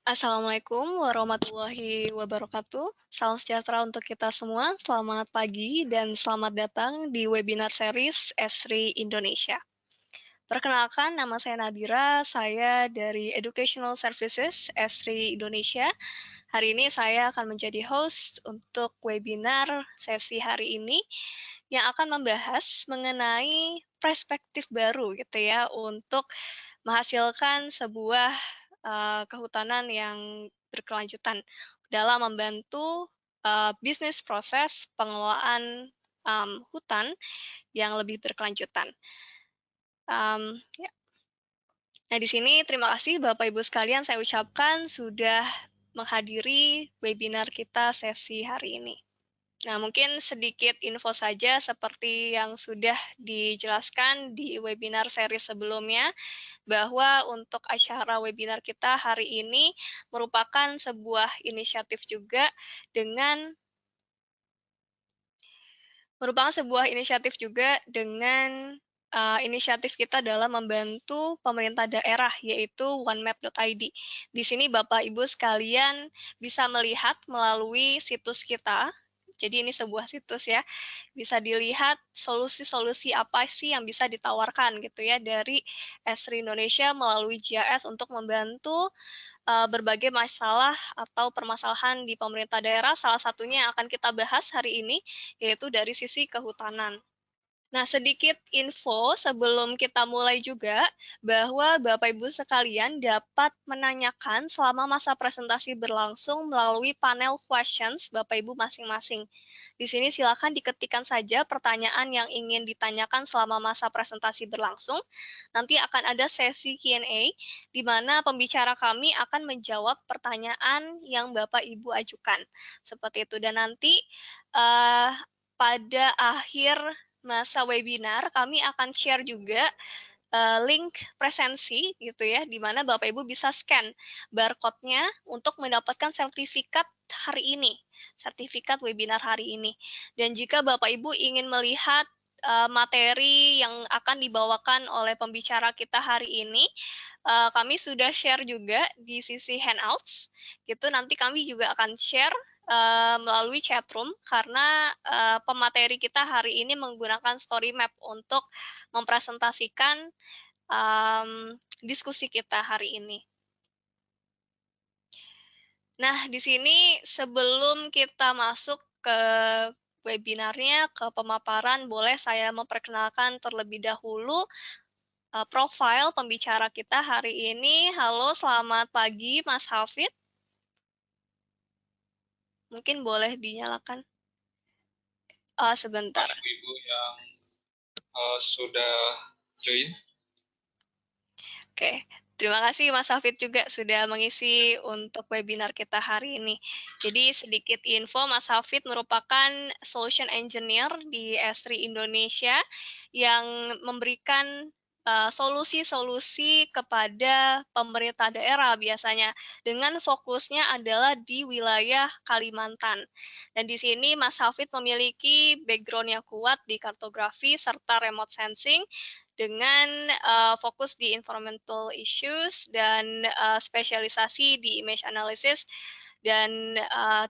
Assalamualaikum warahmatullahi wabarakatuh. Salam sejahtera untuk kita semua. Selamat pagi dan selamat datang di webinar series Esri Indonesia. Perkenalkan, nama saya Nadira, saya dari Educational Services Esri Indonesia. Hari ini saya akan menjadi host untuk webinar sesi hari ini yang akan membahas mengenai perspektif baru gitu ya untuk menghasilkan sebuah kehutanan yang berkelanjutan dalam membantu bisnis proses pengelolaan hutan yang lebih berkelanjutan. Ya. Nah, di sini terima kasih Bapak Ibu sekalian saya ucapkan sudah menghadiri webinar kita sesi hari ini. Nah, mungkin sedikit info saja seperti yang sudah dijelaskan di webinar seri sebelumnya, bahwa untuk acara webinar kita hari ini merupakan sebuah inisiatif juga dengan inisiatif kita dalam membantu pemerintah daerah, yaitu onemap.id. Di sini Bapak Ibu sekalian bisa melihat melalui situs kita, jadi ini sebuah situs ya, bisa dilihat solusi-solusi apa sih yang bisa ditawarkan gitu ya dari Esri Indonesia melalui GIS untuk membantu berbagai masalah atau permasalahan di pemerintah daerah. Salah satunya yang akan kita bahas hari ini yaitu dari sisi kehutanan. Nah, sedikit info sebelum kita mulai juga, bahwa Bapak Ibu sekalian dapat menanyakan selama masa presentasi berlangsung melalui panel questions Bapak Ibu masing-masing. Di sini silakan diketikkan saja pertanyaan yang ingin ditanyakan selama masa presentasi berlangsung. Nanti akan ada sesi Q&A, di mana pembicara kami akan menjawab pertanyaan yang Bapak Ibu ajukan. Seperti itu, dan nanti pada akhir masa webinar, kami akan share juga link presensi gitu ya, di mana Bapak Ibu bisa scan barcode-nya untuk mendapatkan sertifikat hari ini, sertifikat webinar hari ini. Dan jika Bapak Ibu ingin melihat materi yang akan dibawakan oleh pembicara kita hari ini, kami sudah share juga di sisi handouts, gitu. Nanti kami juga akan share melalui chatroom karena pemateri kita hari ini menggunakan story map untuk mempresentasikan diskusi kita hari ini. Nah, di sini sebelum kita masuk ke webinarnya, ke pemaparan, boleh saya memperkenalkan terlebih dahulu profil pembicara kita hari ini. Halo, selamat pagi Mas Hafid. Mungkin boleh dinyalakan. Sebentar. Ibu yang sudah join. Oke, terima kasih Mas Hafid juga sudah mengisi untuk webinar kita hari ini. Jadi sedikit info, Mas Hafid merupakan Solution Engineer di Esri Indonesia yang memberikan solusi-solusi kepada pemerintah daerah biasanya, dengan fokusnya adalah di wilayah Kalimantan. Dan di sini Mas Hafid memiliki background yang kuat di kartografi serta remote sensing, dengan fokus di environmental issues dan spesialisasi di image analysis, dan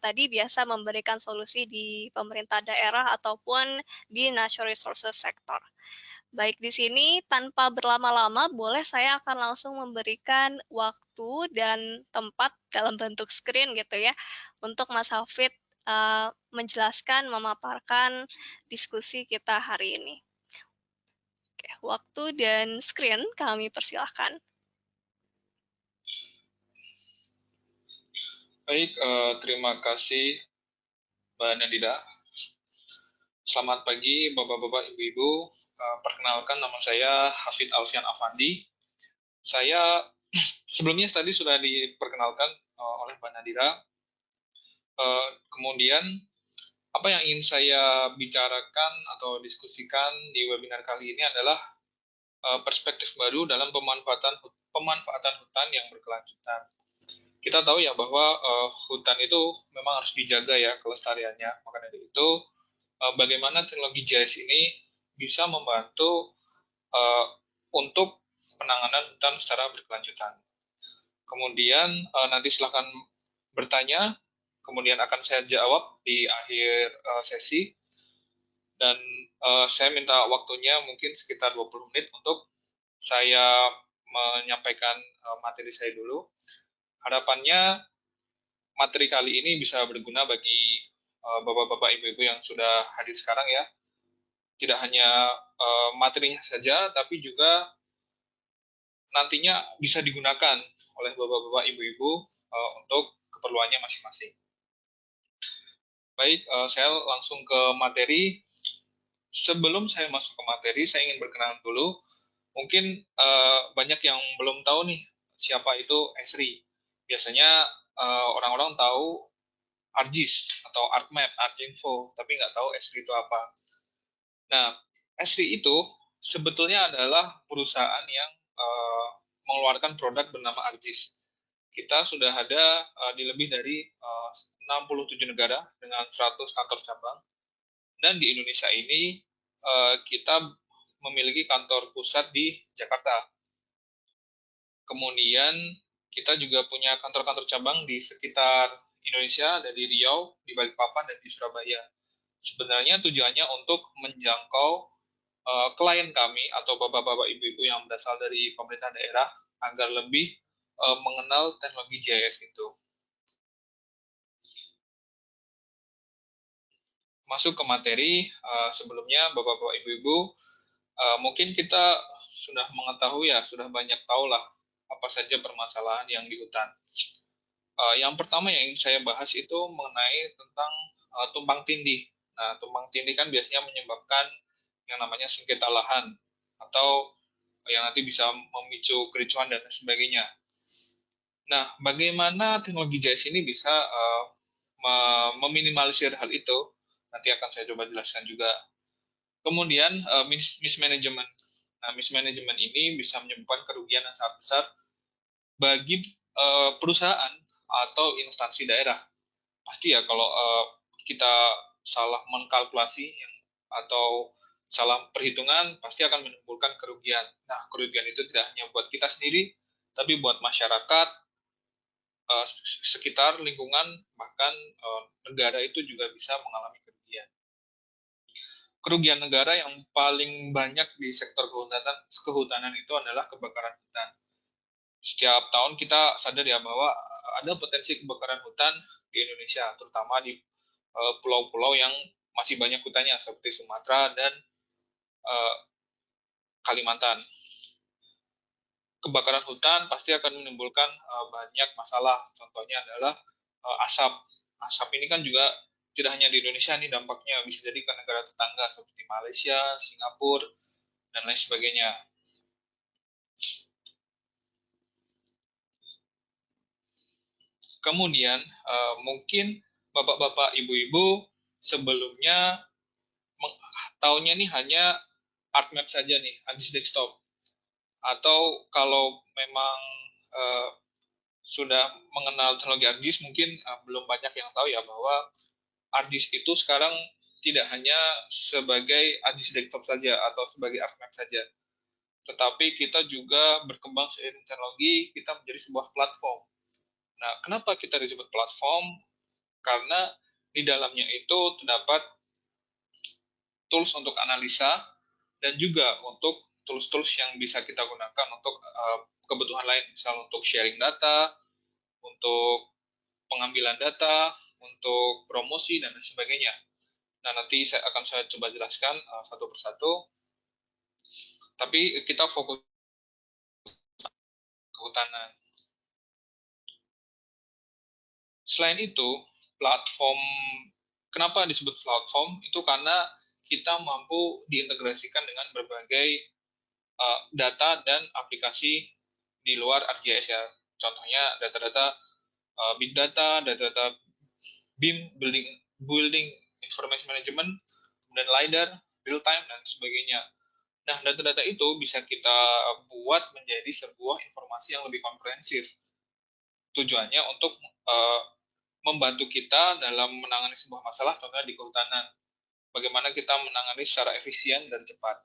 tadi biasa memberikan solusi di pemerintah daerah ataupun di natural resources sector. Baik, di sini tanpa berlama-lama, boleh saya akan langsung memberikan waktu dan tempat dalam bentuk screen gitu ya, untuk Mas Hafid menjelaskan, memaparkan diskusi kita hari ini. Oke, waktu dan screen kami persilahkan. Baik, terima kasih Mbak Nadira. Selamat pagi Bapak-Bapak, Ibu-Ibu. Perkenalkan, nama saya Hafid Alfian Afandi. Saya sebelumnya tadi sudah diperkenalkan oleh Mbak Nadira. Kemudian, apa yang ingin saya bicarakan atau diskusikan di webinar kali ini adalah perspektif baru dalam pemanfaatan hutan yang berkelanjutan. Kita tahu ya bahwa hutan itu memang harus dijaga ya kelestariannya. Maka dari itu, bagaimana teknologi GIS ini bisa membantu untuk penanganan hutan secara berkelanjutan. Kemudian nanti silahkan bertanya, kemudian akan saya jawab di akhir sesi. Dan saya minta waktunya mungkin sekitar 20 menit untuk saya menyampaikan materi saya dulu. Harapannya materi kali ini bisa berguna bagi bapak-bapak, ibu-ibu yang sudah hadir sekarang ya. Tidak hanya materinya saja, tapi juga nantinya bisa digunakan oleh bapak-bapak, ibu-ibu untuk keperluannya masing-masing. Baik, saya langsung ke materi. Sebelum saya masuk ke materi, saya ingin berkenalan dulu. Mungkin banyak yang belum tahu nih siapa itu Esri. Biasanya orang-orang tahu ArcGIS atau ArcMap, ArcInfo, tapi nggak tahu Esri itu apa. Nah, Esri itu sebetulnya adalah perusahaan yang mengeluarkan produk bernama ArcGIS. Kita sudah ada di lebih dari 67 negara dengan 100 kantor cabang. Dan di Indonesia ini kita memiliki kantor pusat di Jakarta. Kemudian kita juga punya kantor-kantor cabang di sekitar Indonesia, ada di Riau, di Balikpapan, dan di Surabaya. Sebenarnya tujuannya untuk menjangkau klien kami atau bapak-bapak, ibu-ibu yang berasal dari pemerintah daerah agar lebih mengenal teknologi GIS itu. Masuk ke materi, sebelumnya bapak-bapak, ibu-ibu, mungkin kita sudah mengetahui ya, sudah banyak tahu lah apa saja permasalahan yang di hutan. Yang pertama yang ingin saya bahas itu mengenai tentang tumpang tindih. Nah, tumpang tindih kan biasanya menyebabkan yang namanya sengketa lahan atau yang nanti bisa memicu kericuhan dan sebagainya. Nah, bagaimana teknologi JS ini bisa meminimalisir hal itu? Nanti akan saya coba jelaskan juga. Kemudian mismanagement. Nah, mismanagement ini bisa menyebabkan kerugian yang sangat besar bagi perusahaan atau instansi daerah. Pasti ya kalau kita salah mengkalkulasi atau salah perhitungan pasti akan menimbulkan kerugian. Nah, kerugian itu tidak hanya buat kita sendiri, tapi buat masyarakat, sekitar lingkungan, bahkan negara itu juga bisa mengalami kerugian. Kerugian negara yang paling banyak di sektor kehutanan itu adalah kebakaran hutan. Setiap tahun kita sadar ya bahwa ada potensi kebakaran hutan di Indonesia, terutama di pulau-pulau yang masih banyak hutannya seperti Sumatera dan uh, Kalimantan. Kebakaran hutan pasti akan menimbulkan banyak masalah. Contohnya adalah asap. Asap ini kan juga tidak hanya di Indonesia nih dampaknya, bisa jadi ke negara tetangga seperti Malaysia, Singapura, dan lain sebagainya. Kemudian mungkin bapak-bapak, ibu-ibu sebelumnya tahunya nih hanya ArcMap saja nih, ArcGIS Desktop. Atau kalau memang uh, sudah mengenal teknologi ArcGIS, mungkin belum banyak yang tahu ya bahwa ArcGIS itu sekarang tidak hanya sebagai ArcGIS Desktop saja atau sebagai ArcMap saja, tetapi kita juga berkembang seiring teknologi, kita menjadi sebuah platform. Nah, kenapa kita disebut platform? Karena di dalamnya itu terdapat tools untuk analisa dan juga untuk tools-tools yang bisa kita gunakan untuk kebutuhan lain, misal untuk sharing data, untuk pengambilan data, untuk promosi dan sebagainya. Nah, nanti saya coba jelaskan satu persatu. Tapi kita fokus kehutanan. Selain itu, platform kenapa disebut platform itu karena kita mampu diintegrasikan dengan berbagai data dan aplikasi di luar ArcGIS ya. Contohnya data-data big data, data-data BIM, building information management, kemudian LiDAR, real time dan sebagainya. Nah, data-data itu bisa kita buat menjadi sebuah informasi yang lebih komprehensif. Tujuannya untuk membantu kita dalam menangani sebuah masalah, contohnya di kehutanan. Bagaimana kita menangani secara efisien dan cepat.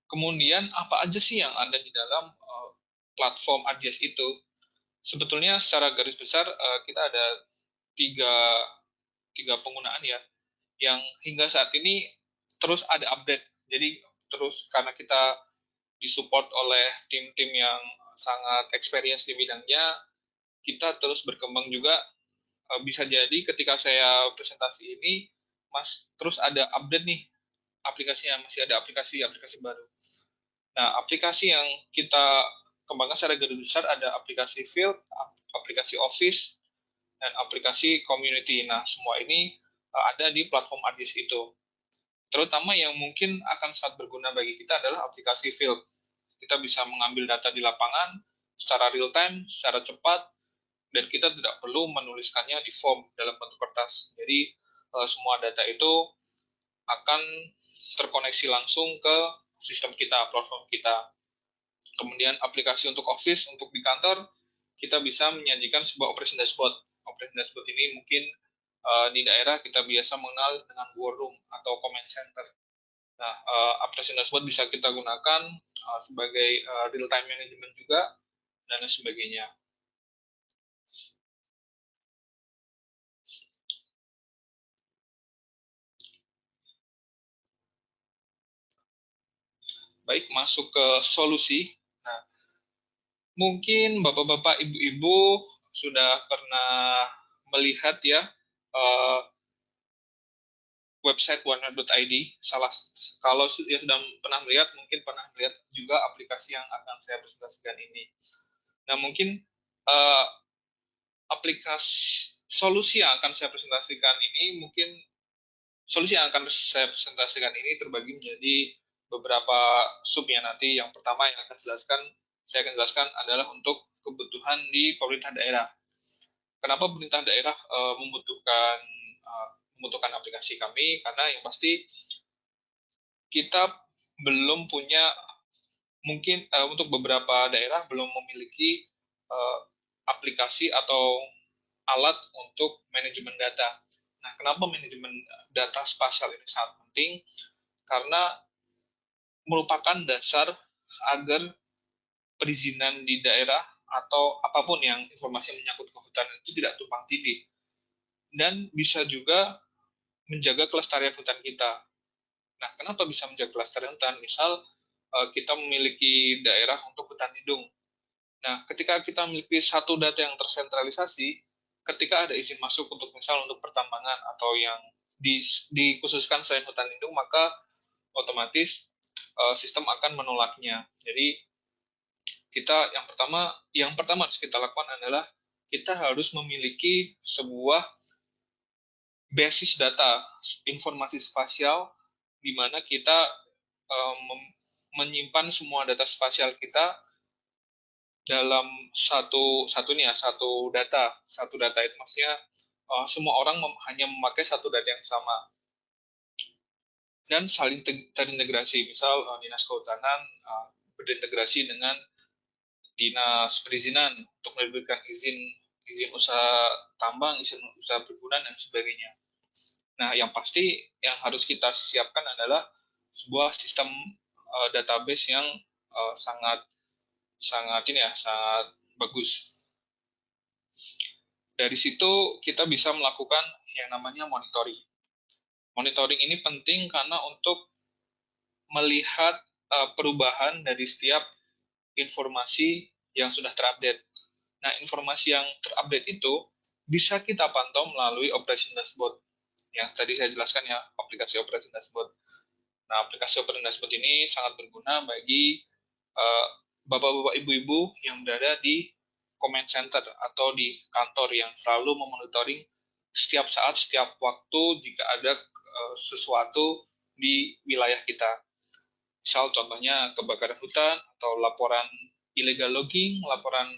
Kemudian apa aja sih yang ada di dalam platform ArcGIS itu? Sebetulnya secara garis besar kita ada tiga, tiga penggunaan ya, yang hingga saat ini terus ada update. Jadi terus karena kita disupport oleh tim-tim yang sangat experience di bidangnya, kita terus berkembang juga. Bisa jadi ketika saya presentasi ini, terus ada update nih aplikasinya, masih ada aplikasi-aplikasi baru. Nah, aplikasi yang kita kembangkan secara garis besar ada aplikasi Field, aplikasi Office, dan aplikasi Community. Nah, semua ini ada di platform ArcGIS itu. Terutama yang mungkin akan sangat berguna bagi kita adalah aplikasi Field. Kita bisa mengambil data di lapangan secara real time, secara cepat, dan kita tidak perlu menuliskannya di form dalam bentuk kertas. Jadi semua data itu akan terkoneksi langsung ke sistem kita, platform kita. Kemudian aplikasi untuk Office, untuk di kantor, kita bisa menyajikan sebuah operation dashboard. Operation dashboard ini mungkin di daerah kita biasa mengenal dengan war room atau command center. Nah, operation dashboard bisa kita gunakan sebagai real time management juga dan lain sebagainya. Baik, masuk ke solusi. Nah, mungkin bapak-bapak, ibu-ibu sudah pernah melihat ya website warner.id. Kalau ya sudah pernah melihat, mungkin pernah melihat juga aplikasi yang akan saya presentasikan ini. Nah, mungkin uh, aplikasi solusi yang akan saya presentasikan ini mungkin solusi yang akan saya presentasikan ini terbagi menjadi beberapa sub ya nanti. Yang pertama yang saya akan jelaskan adalah untuk kebutuhan di pemerintah daerah. Kenapa pemerintah daerah membutuhkan aplikasi kami? Karena yang pasti kita belum punya, mungkin untuk beberapa daerah belum memiliki uh, aplikasi atau alat untuk manajemen data. Nah, kenapa manajemen data spasial ini sangat penting? Karena merupakan dasar agar perizinan di daerah atau apapun yang informasi yang menyangkut kehutanan itu tidak tumpang tindih dan bisa juga menjaga kelestarian hutan kita. Nah, kenapa bisa menjaga kelestarian hutan? Misal kita memiliki daerah untuk hutan lindung. Nah, ketika kita memiliki satu data yang tersentralisasi, ketika ada izin masuk untuk misal untuk pertambangan atau yang dikhususkan selain hutan lindung, maka otomatis sistem akan menolaknya. Jadi yang pertama harus kita lakukan adalah kita harus memiliki sebuah basis data informasi spasial di mana kita menyimpan semua data spasial kita dalam satu data itu maksudnya semua orang hanya memakai satu data yang sama dan saling terintegrasi. Misal dinas kehutanan berintegrasi dengan dinas perizinan untuk menerbitkan izin izin usaha tambang, izin usaha perkebunan dan sebagainya. Nah, yang pasti yang harus kita siapkan adalah sebuah sistem database yang sangat sangat ini ya sangat bagus. Dari situ kita bisa melakukan yang namanya monitoring. Monitoring ini penting karena untuk melihat perubahan dari setiap informasi yang sudah terupdate. Nah, informasi yang terupdate itu bisa kita pantau melalui operation dashboard. Yang tadi saya jelaskan ya, aplikasi operation dashboard. Nah, aplikasi operation dashboard ini sangat berguna bagi bapak-bapak, ibu-ibu yang berada di command center atau di kantor yang selalu memonitoring setiap saat, setiap waktu jika ada sesuatu di wilayah kita. Misal contohnya kebakaran hutan atau laporan illegal logging, laporan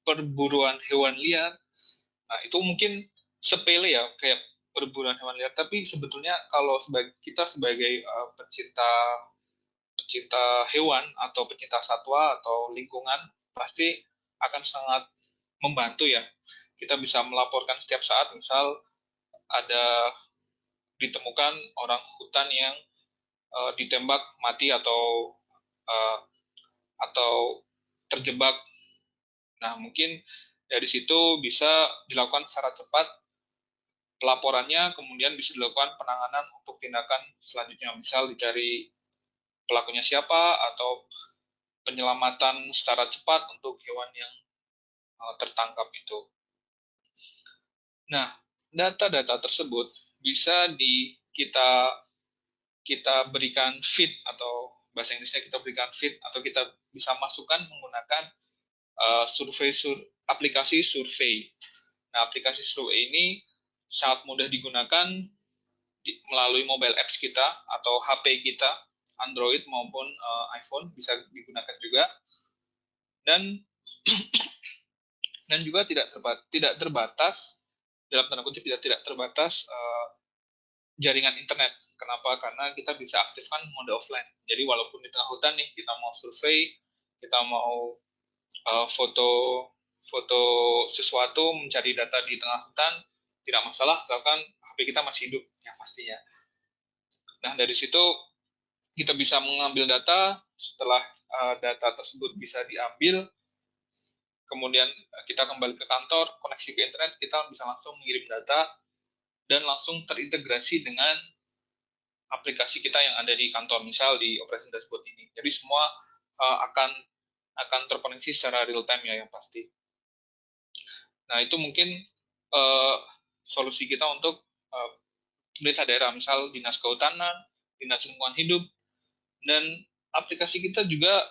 perburuan hewan liar. Nah, itu mungkin sepele ya, kayak perburuan hewan liar. Tapi sebetulnya kalau kita sebagai pecinta pecinta hewan atau pecinta satwa atau lingkungan pasti akan sangat membantu ya. Kita bisa melaporkan setiap saat, misal ada ditemukan orang hutan yang ditembak mati uh, atau terjebak. Nah, mungkin dari situ bisa dilakukan secara cepat pelaporannya, kemudian bisa dilakukan penanganan untuk tindakan selanjutnya. Misal dicari pelakunya siapa, atau penyelamatan secara cepat untuk hewan yang tertangkap itu. Nah, data-data tersebut bisa kita kita berikan feed, atau bahasa Inggrisnya kita berikan feed, atau kita bisa masukkan menggunakan aplikasi survei. Nah, aplikasi survei ini sangat mudah digunakan melalui mobile apps kita atau HP kita, Android maupun iPhone bisa digunakan juga, dan juga tidak terbatas, dalam tanda kutip tidak terbatas jaringan internet. Kenapa? Karena kita bisa aktifkan mode offline. Jadi walaupun di tengah hutan nih kita mau survei, kita mau foto foto sesuatu, mencari data di tengah hutan, tidak masalah asalkan HP kita masih hidup ya pastinya. Nah, dari situ kita bisa mengambil data. Setelah data tersebut bisa diambil, kemudian kita kembali ke kantor, koneksi ke internet, kita bisa langsung mengirim data dan langsung terintegrasi dengan aplikasi kita yang ada di kantor, misal di operation dashboard ini. Jadi semua akan terkoneksi secara real time ya, yang pasti. Nah, itu mungkin solusi kita untuk pemerintah daerah, misal dinas kehutanan, dinas lingkungan hidup, dan aplikasi kita juga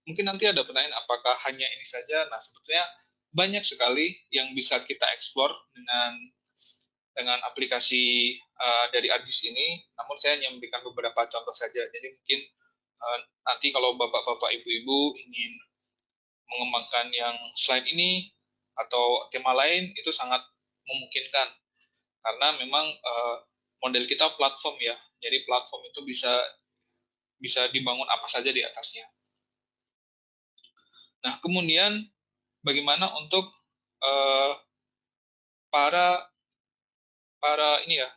mungkin nanti ada pertanyaan apakah hanya ini saja. Nah, sebetulnya banyak sekali yang bisa kita explore dengan aplikasi dari ARGIS ini. Namun saya hanya memberikan beberapa contoh saja. Jadi mungkin nanti kalau bapak-bapak, ibu-ibu ingin mengembangkan yang selain ini atau tema lain, itu sangat memungkinkan. Karena memang model kita platform ya. Jadi platform itu bisa dibangun apa saja di atasnya. Nah, kemudian bagaimana untuk para ini ya,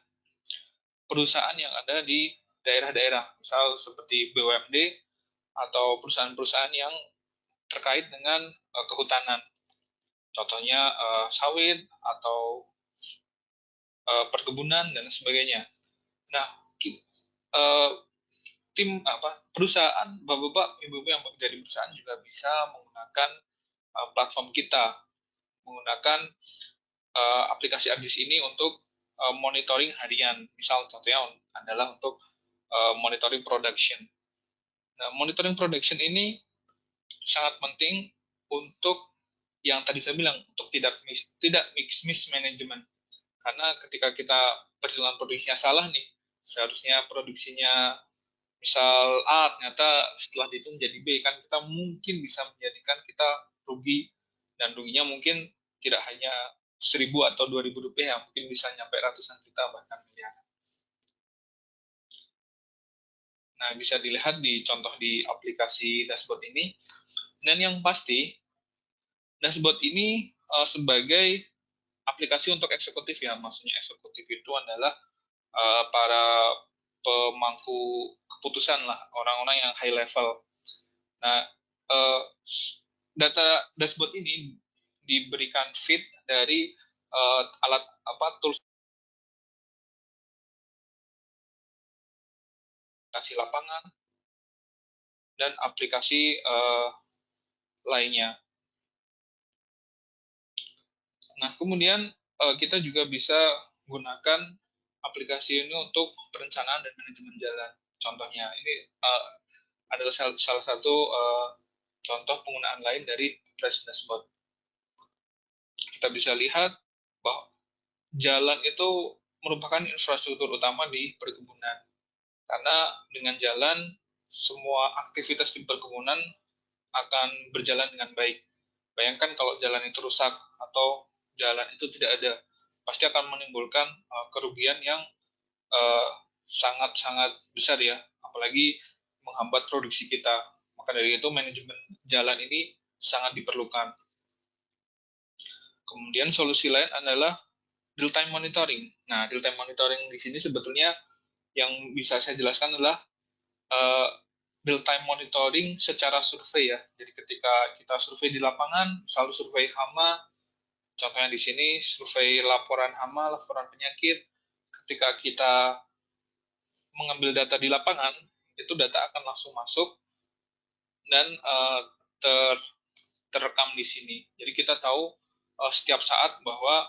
perusahaan yang ada di daerah-daerah, misal seperti BUMD atau perusahaan-perusahaan yang terkait dengan kehutanan. Contohnya sawit atau perkebunan dan sebagainya. Nah, uh, tim perusahaan, bapak-bapak, ibu-ibu yang bekerja di perusahaan juga bisa menggunakan platform kita, menggunakan aplikasi ARGIS ini untuk monitoring harian. Misal contohnya adalah untuk monitoring production. Nah, monitoring production ini sangat penting untuk yang tadi saya bilang, untuk tidak mismanagement. Karena ketika kita perhitungan produksinya salah nih, seharusnya produksinya misal A, ternyata setelah dihitung jadi B, kan kita mungkin bisa menjadikan kita rugi, dan ruginya mungkin tidak hanya 1.000 atau 2.000 rupiah, mungkin bisa nyampe ratusan juta bahkan miliaran. Nah, bisa dilihat di contoh di aplikasi dashboard ini. Dan yang pasti, dashboard ini sebagai aplikasi untuk eksekutif ya, maksudnya eksekutif itu adalah para pemangku keputusan lah, orang-orang yang high level. Nah, data dashboard ini diberikan feed dari alat tools aplikasi lapangan dan aplikasi lainnya. Nah, kemudian kita juga bisa gunakan aplikasi ini untuk perencanaan dan manajemen jalan. Contohnya, ini adalah salah satu contoh penggunaan lain dari Operation Dashboard. Kita bisa lihat bahwa jalan itu merupakan infrastruktur utama di perkebunan. Karena dengan jalan, semua aktivitas di perkebunan akan berjalan dengan baik. Bayangkan kalau jalan itu rusak atau jalan itu tidak ada, pasti akan menimbulkan kerugian yang sangat-sangat besar ya, apalagi menghambat produksi kita. Maka dari itu manajemen jalan ini sangat diperlukan. Kemudian solusi lain adalah real time monitoring. Nah, real time monitoring di sini sebetulnya yang bisa saya jelaskan adalah real time monitoring secara survei ya. Jadi ketika kita survei di lapangan, selalu survei hama, contohnya di sini survei laporan hama, laporan penyakit. Ketika kita mengambil data di lapangan, itu data akan langsung masuk dan ter terekam di sini. Jadi kita tahu setiap saat bahwa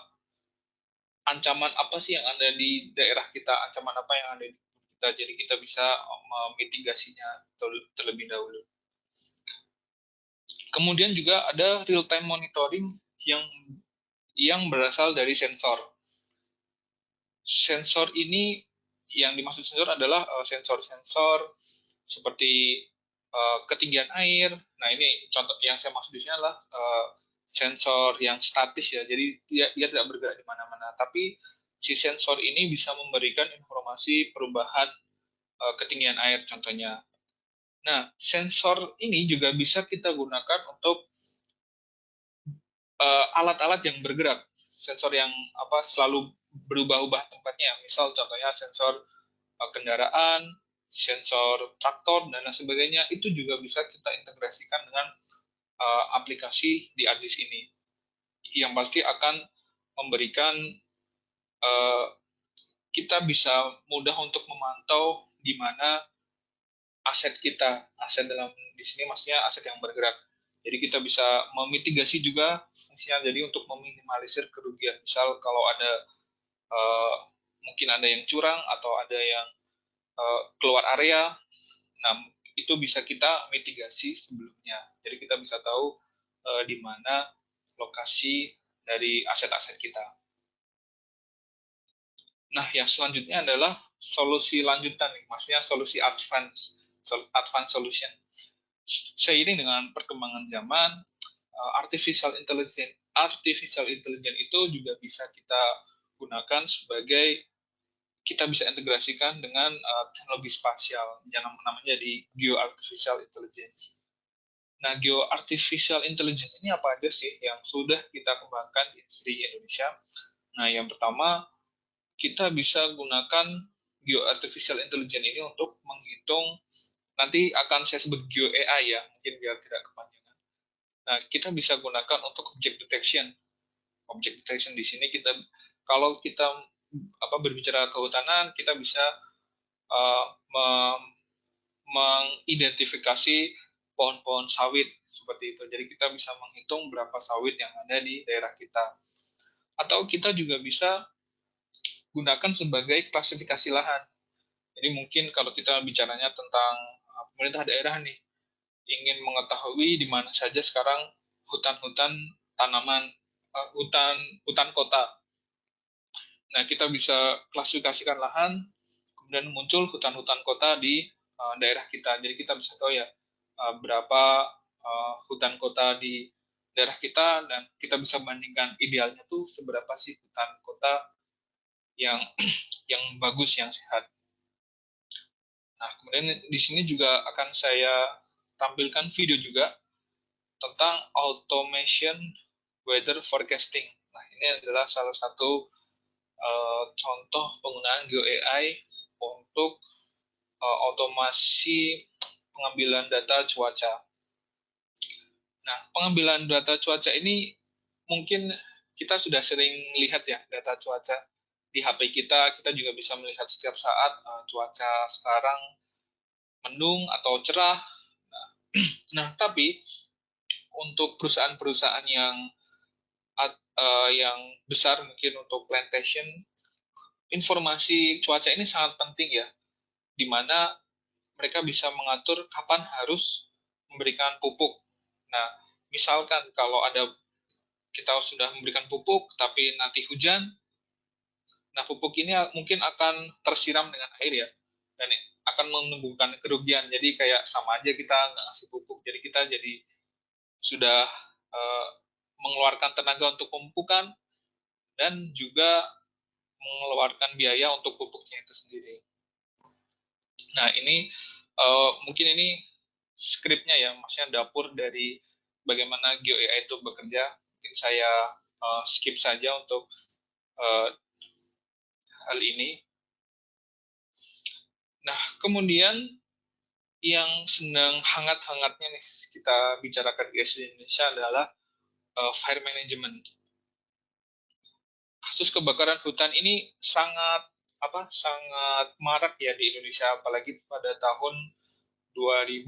ancaman apa sih yang ada di daerah kita, ancaman apa yang ada di kita. Jadi kita bisa memitigasinya terlebih dahulu. Kemudian juga ada real time monitoring yang berasal dari sensor. Sensor ini yang dimaksud sensor adalah sensor-sensor seperti ketinggian air. Nah, ini contoh yang saya maksud di sini adalah sensor yang statis ya. Jadi dia tidak bergerak di mana-mana, tapi si sensor ini bisa memberikan informasi perubahan ketinggian air contohnya. Nah, sensor ini juga bisa kita gunakan untuk alat-alat yang bergerak, sensor yang selalu berubah-ubah tempatnya. Misal contohnya sensor kendaraan, sensor traktor dan lain sebagainya, itu juga bisa kita integrasikan dengan aplikasi di ArcGIS ini, yang pasti akan memberikan uh, kita bisa mudah untuk memantau di mana aset kita, aset dalam di sini maksudnya aset yang bergerak. Jadi kita bisa memitigasi juga fungsinya, jadi untuk meminimalisir kerugian. Misal kalau ada uh, mungkin ada yang curang atau ada yang keluar area, nah itu bisa kita mitigasi sebelumnya. Jadi kita bisa tahu di mana lokasi dari aset-aset kita. Nah, yang selanjutnya adalah solusi lanjutan, maksudnya solusi advance solution. Seiring dengan perkembangan zaman, artificial intelligence itu juga bisa kita gunakan sebagai, kita bisa integrasikan dengan teknologi spasial yang namanya di geoartificial intelligence. Nah, geoartificial intelligence ini apa aja sih yang sudah kita kembangkan di SRI Indonesia? Nah, yang pertama, kita bisa gunakan geoartificial intelligence ini untuk menghitung, nanti akan saya sebut geo AI ya, mungkin biar tidak kepanjangan. Nah, kita bisa gunakan untuk object detection. Object detection di sini kita, kalau kita berbicara kehutanan, kita bisa uh, mengidentifikasi pohon-pohon sawit seperti itu. Jadi kita bisa menghitung berapa sawit yang ada di daerah kita. Atau kita juga bisa gunakan sebagai klasifikasi lahan. Jadi mungkin kalau kita bicaranya tentang pemerintah daerah nih, ingin mengetahui di mana saja sekarang hutan-hutan tanaman, hutan hutan kota. Nah, kita bisa klasifikasikan lahan, kemudian muncul hutan-hutan kota di daerah kita. Jadi kita bisa tahu ya berapa hutan kota di daerah kita, dan kita bisa bandingkan idealnya tuh seberapa sih hutan kota yang yang bagus, yang sehat. Nah, kemudian di sini juga akan saya tampilkan video juga tentang automation weather forecasting. Nah, ini adalah salah satu contoh penggunaan Geo AI untuk otomasi pengambilan data cuaca. Nah, pengambilan data cuaca ini mungkin kita sudah sering lihat ya data cuaca di HP kita. Kita juga bisa melihat setiap saat cuaca sekarang mendung atau cerah. Nah, tapi untuk perusahaan-perusahaan yang besar, mungkin untuk plantation, informasi cuaca ini sangat penting ya, di mana mereka bisa mengatur kapan harus memberikan pupuk. Nah, misalkan kalau kita sudah memberikan pupuk, tapi nanti hujan, nah pupuk ini mungkin akan tersiram dengan air ya, dan akan menimbulkan kerugian. Jadi kayak sama aja kita nggak ngasih pupuk, jadi kita jadi sudah uh, mengeluarkan tenaga untuk pemupukan dan juga mengeluarkan biaya untuk pupuknya itu sendiri. Nah, ini mungkin ini skripnya ya, maksudnya dapur dari bagaimana Geo AI itu bekerja. Mungkin saya skip saja untuk uh, hal ini. Nah, kemudian yang sedang hangat-hangatnya nih kita bicarakan di Indonesia adalah fire management. Kasus kebakaran hutan ini sangat marak ya di Indonesia, apalagi pada tahun 2000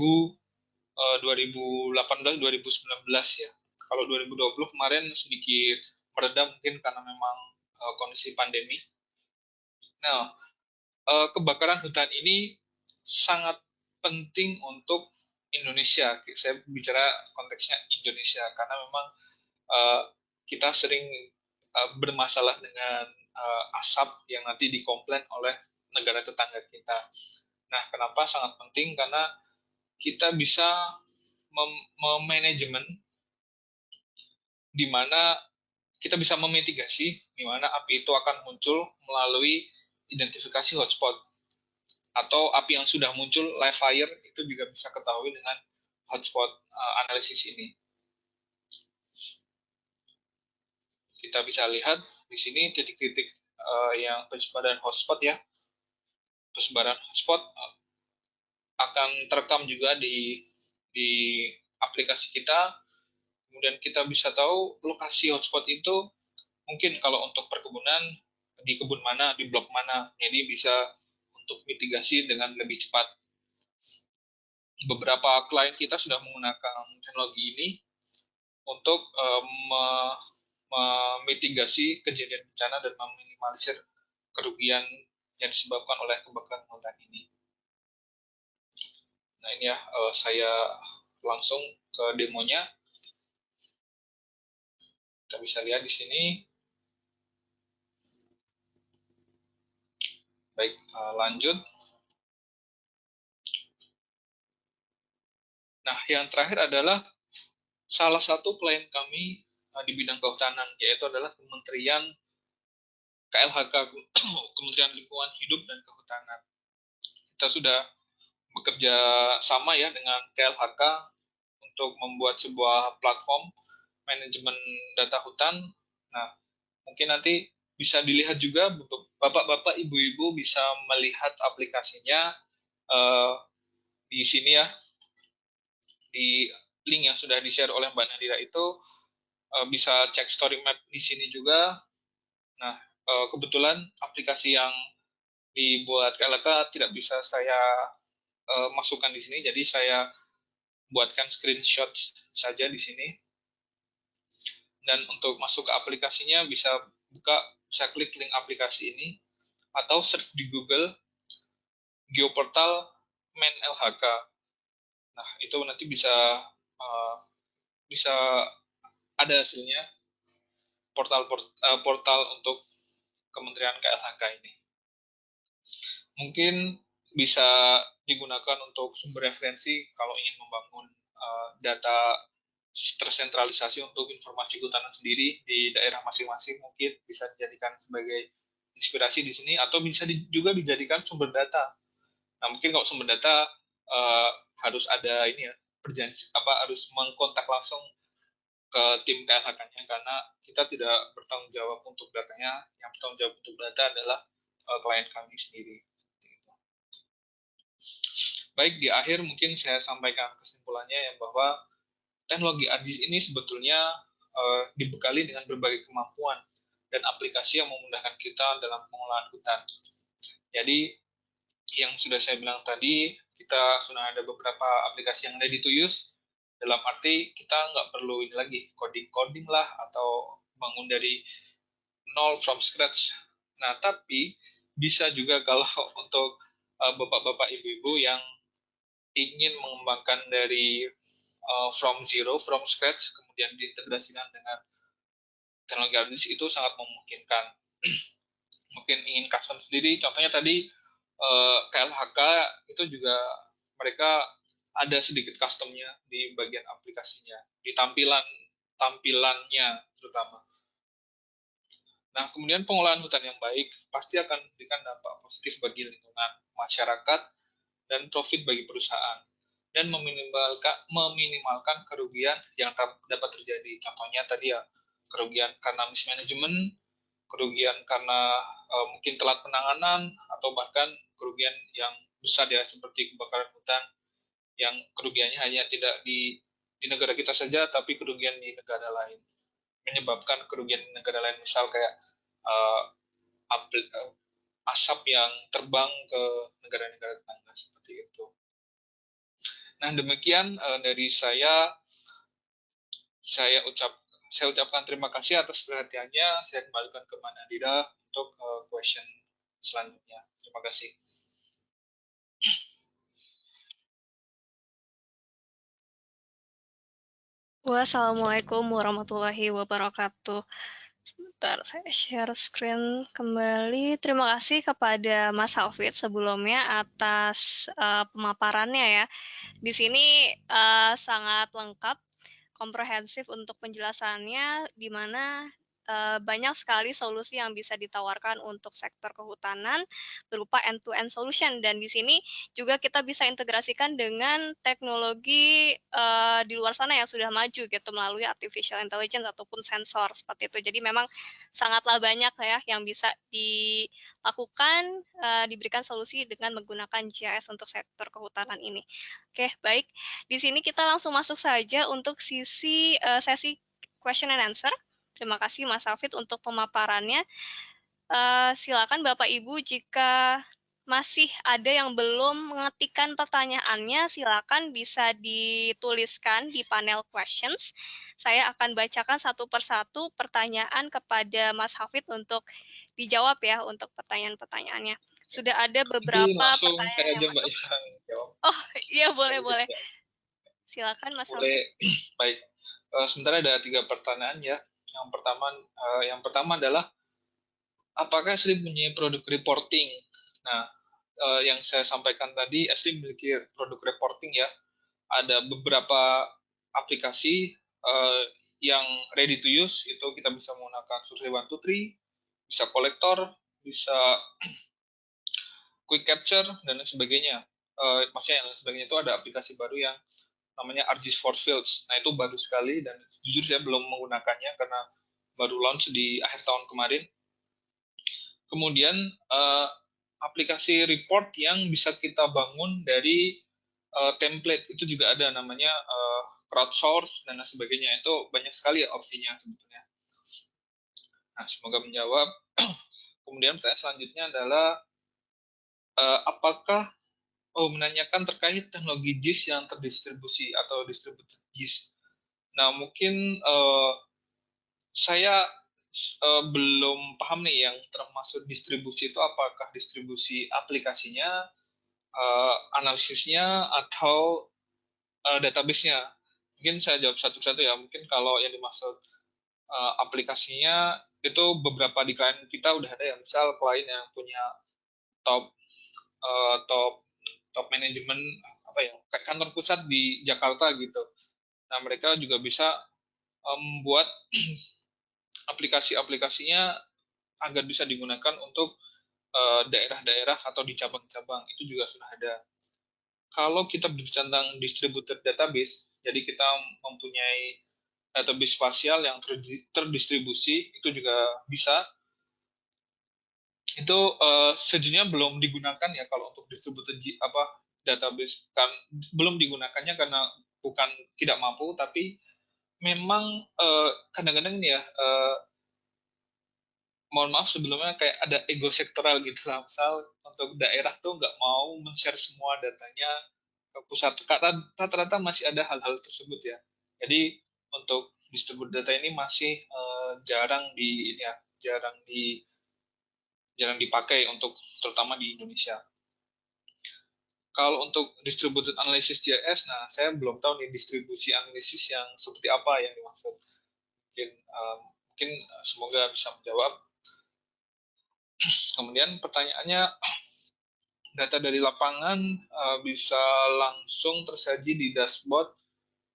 2018 2019 ya. Kalau 2020 kemarin sedikit mereda mungkin karena memang kondisi pandemi. Nah, kebakaran hutan ini sangat penting untuk Indonesia. Saya bicara konteksnya Indonesia karena memang uh, kita sering bermasalah dengan asap yang nanti dikomplain oleh negara tetangga kita. Nah, kenapa sangat penting? Karena kita bisa memanajemen di mana kita bisa memitigasi di mana api itu akan muncul melalui identifikasi hotspot atau api yang sudah muncul live fire itu juga bisa ketahui dengan hotspot analisis ini. Kita bisa lihat di sini titik-titik yang persebaran hotspot ya. Persebaran hotspot akan terekam juga di aplikasi kita. Kemudian kita bisa tahu lokasi hotspot itu mungkin kalau untuk perkebunan di kebun mana, di blok mana. Jadi bisa untuk mitigasi dengan lebih cepat. Beberapa klien kita sudah menggunakan teknologi ini untuk memitigasi kejadian bencana dan meminimalisir kerugian yang disebabkan oleh kebakaran hutan ini. Nah ini ya, saya langsung ke demonya. Kita bisa lihat di sini. Baik, lanjut. Nah, yang terakhir adalah salah satu klien kami di bidang kehutanan, yaitu adalah Kementerian KLHK, Kementerian Lingkungan Hidup dan Kehutanan. Kita sudah bekerja sama ya dengan KLHK untuk membuat sebuah platform manajemen data hutan. Nah, mungkin nanti bisa dilihat juga, bapak-bapak, ibu-ibu bisa melihat aplikasinya di sini ya, di link yang sudah di-share oleh Mbak Nadira itu bisa cek story map di sini juga. Nah, kebetulan aplikasi yang dibuat KLK tidak bisa saya masukkan di sini, jadi saya buatkan screenshot saja di sini. Dan untuk masuk ke aplikasinya bisa klik link aplikasi ini atau search di Google Geoportal Men LHK. Nah, itu nanti bisa bisa ada hasilnya portal untuk Kementerian KLHK ini. Mungkin bisa digunakan untuk sumber referensi kalau ingin membangun data tersentralisasi untuk informasi kehutanan sendiri di daerah masing-masing, mungkin bisa dijadikan sebagai inspirasi di sini atau bisa juga dijadikan sumber data. Nah, mungkin kalau sumber data harus ada ini ya, harus mengkontak langsung ke tim KLHK-nya karena kita tidak bertanggung jawab untuk datanya, yang bertanggung jawab untuk data adalah klien kami sendiri. Baik, di akhir mungkin saya sampaikan kesimpulannya ya, bahwa teknologi ARGIS ini sebetulnya dibekali dengan berbagai kemampuan dan aplikasi yang memudahkan kita dalam pengolahan hutan. Jadi, yang sudah saya bilang tadi, kita sudah ada beberapa aplikasi yang ready to use, dalam arti kita nggak perlu ini lagi, coding-coding lah, atau bangun dari nol from scratch. Nah, tapi bisa juga kalau untuk bapak-bapak, ibu-ibu yang ingin mengembangkan dari from zero, from scratch, kemudian diintegrasikan dengan teknologi ARGIS, itu sangat memungkinkan. Mungkin ingin custom sendiri, contohnya tadi KLHK itu juga mereka ada sedikit customnya di bagian aplikasinya, di tampilannya terutama. Nah, kemudian pengolahan hutan yang baik pasti akan memberikan dampak positif bagi lingkungan, masyarakat, dan profit bagi perusahaan, dan meminimalkan kerugian yang dapat terjadi. Contohnya tadi ya, kerugian karena mismanagement, kerugian karena mungkin telat penanganan, atau bahkan kerugian yang besar ya seperti kebakaran hutan. yang kerugiannya hanya tidak di negara kita saja, tapi kerugian di negara lain, menyebabkan kerugian di negara lain, misal kayak uh, asap yang terbang ke negara-negara tetangga seperti itu. Nah, demikian dari saya ucap saya ucapkan terima kasih atas perhatiannya. Saya kembalikan ke Mbak Nadira untuk question selanjutnya. Terima kasih. Wassalamualaikum warahmatullahi wabarakatuh. Sebentar, saya share screen kembali. Terima kasih kepada Mas Hafid sebelumnya atas pemaparannya ya. Di sini sangat lengkap, komprehensif untuk penjelasannya, di mana banyak sekali solusi yang bisa ditawarkan untuk sektor kehutanan berupa end-to-end solution. Dan di sini juga kita bisa integrasikan dengan teknologi di luar sana yang sudah maju gitu melalui artificial intelligence ataupun sensor seperti itu. Jadi memang sangatlah banyak ya yang bisa dilakukan, diberikan solusi dengan menggunakan GIS untuk sektor kehutanan ini. Oke, baik. Di sini kita langsung masuk saja untuk sesi question and answer. Terima kasih Mas Hafid untuk pemaparannya. Silakan Bapak Ibu jika masih ada yang belum mengetikkan pertanyaannya, silakan bisa dituliskan di panel questions. Saya akan bacakan satu persatu pertanyaan kepada Mas Hafid untuk dijawab ya untuk pertanyaan-pertanyaannya. Sudah ada Jadi beberapa langsung pertanyaan saya yang aja Mbak masuk. yang jawab. Oh iya boleh Izin boleh. ya. Silakan Mas Boleh. Hafid. Baik. Sementara ada 3 pertanyaan ya. Yang pertama adalah apakah Sri punya produk reporting? Nah, yang saya sampaikan tadi, Sri memiliki produk reporting ya. Ada beberapa aplikasi yang ready to use, itu kita bisa menggunakan Survey 123, bisa kolektor, bisa quick capture, dan lain sebagainya. Maksudnya yang lain sebagainya itu ada aplikasi baru yang namanya ArcGIS Force Fields. Nah, itu baru sekali, dan jujur saya belum menggunakannya karena baru launch di akhir tahun kemarin. Kemudian aplikasi report yang bisa kita bangun dari template itu juga ada, namanya crowdsource dan lain sebagainya. Itu banyak sekali ya opsinya sebetulnya. Nah, semoga menjawab. Kemudian pertanyaan selanjutnya adalah apakah menanyakan terkait teknologi JIS yang terdistribusi atau distributed JIS. Nah, mungkin saya belum paham nih yang termasuk distribusi itu, apakah distribusi aplikasinya, analisisnya, atau database-nya. Mungkin saya jawab satu-satu ya. Mungkin kalau yang dimaksud aplikasinya itu beberapa di klien kita udah ada ya. Misal klien yang punya top top top manajemen apa ya, kayak kantor pusat di Jakarta gitu. Nah, mereka juga bisa membuat aplikasi-aplikasinya agar bisa digunakan untuk daerah-daerah atau di cabang-cabang. Itu juga sudah ada. Kalau kita berbicara tentang distributed database, jadi kita mempunyai database spasial yang terdistribusi, itu juga bisa. Itu sejujurnya belum digunakan ya kalau untuk distributed database, kan belum digunakannya karena bukan tidak mampu, tapi memang kadang-kadang ini ya, mohon maaf sebelumnya, kayak ada ego sektoral gitu lah. Misal untuk daerah tuh nggak mau men-share semua datanya ke pusat. Rata-rata masih ada hal-hal tersebut ya. Jadi untuk distribusi data ini masih jarang ya, jarang di jarang dipakai untuk terutama di Indonesia. Kalau untuk distributed analysis JS, nah saya belum tahu nih distribusi analisis yang seperti apa yang dimaksud. Mungkin semoga bisa menjawab. Kemudian pertanyaannya, data dari lapangan bisa langsung tersaji di dashboard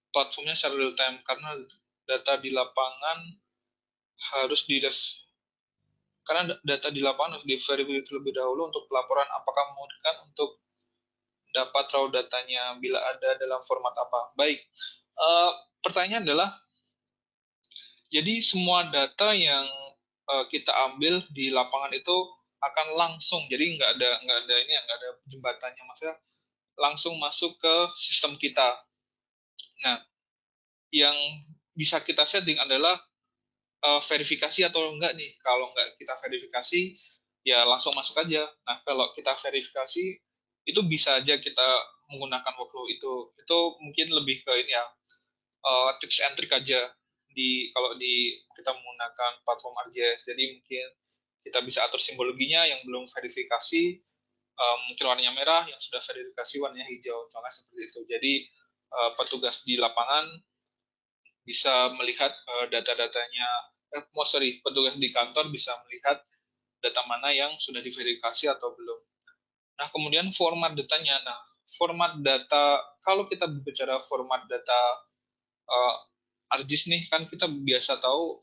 platformnya secara real time, karena data di lapangan harus di karena data di lapangan harus diverifikasi terlebih dahulu untuk pelaporan. Apakah memungkinkan untuk dapat raw datanya, bila ada dalam format apa? Baik, pertanyaan adalah, jadi semua data yang kita ambil di lapangan itu akan langsung, jadi nggak ada jembatannya, maksudnya langsung masuk ke sistem kita. Nah, yang bisa kita setting adalah verifikasi atau enggak nih. Kalau enggak kita verifikasi, ya langsung masuk aja. Nah, kalau kita verifikasi, itu bisa aja kita menggunakan workflow itu. Itu mungkin lebih ke ini ya, tips and trick aja kalau di kita menggunakan platform RJS. Jadi mungkin kita bisa atur simbologinya yang belum verifikasi, mungkin warnanya merah, yang sudah verifikasi warnanya hijau. Contohnya seperti itu. Jadi petugas di lapangan bisa melihat data-datanya, petugas di kantor bisa melihat data mana yang sudah diverifikasi atau belum. Nah, kemudian format datanya. Nah, format data, kalau kita berbicara format data uh, ArcGIS nih, kan kita biasa tahu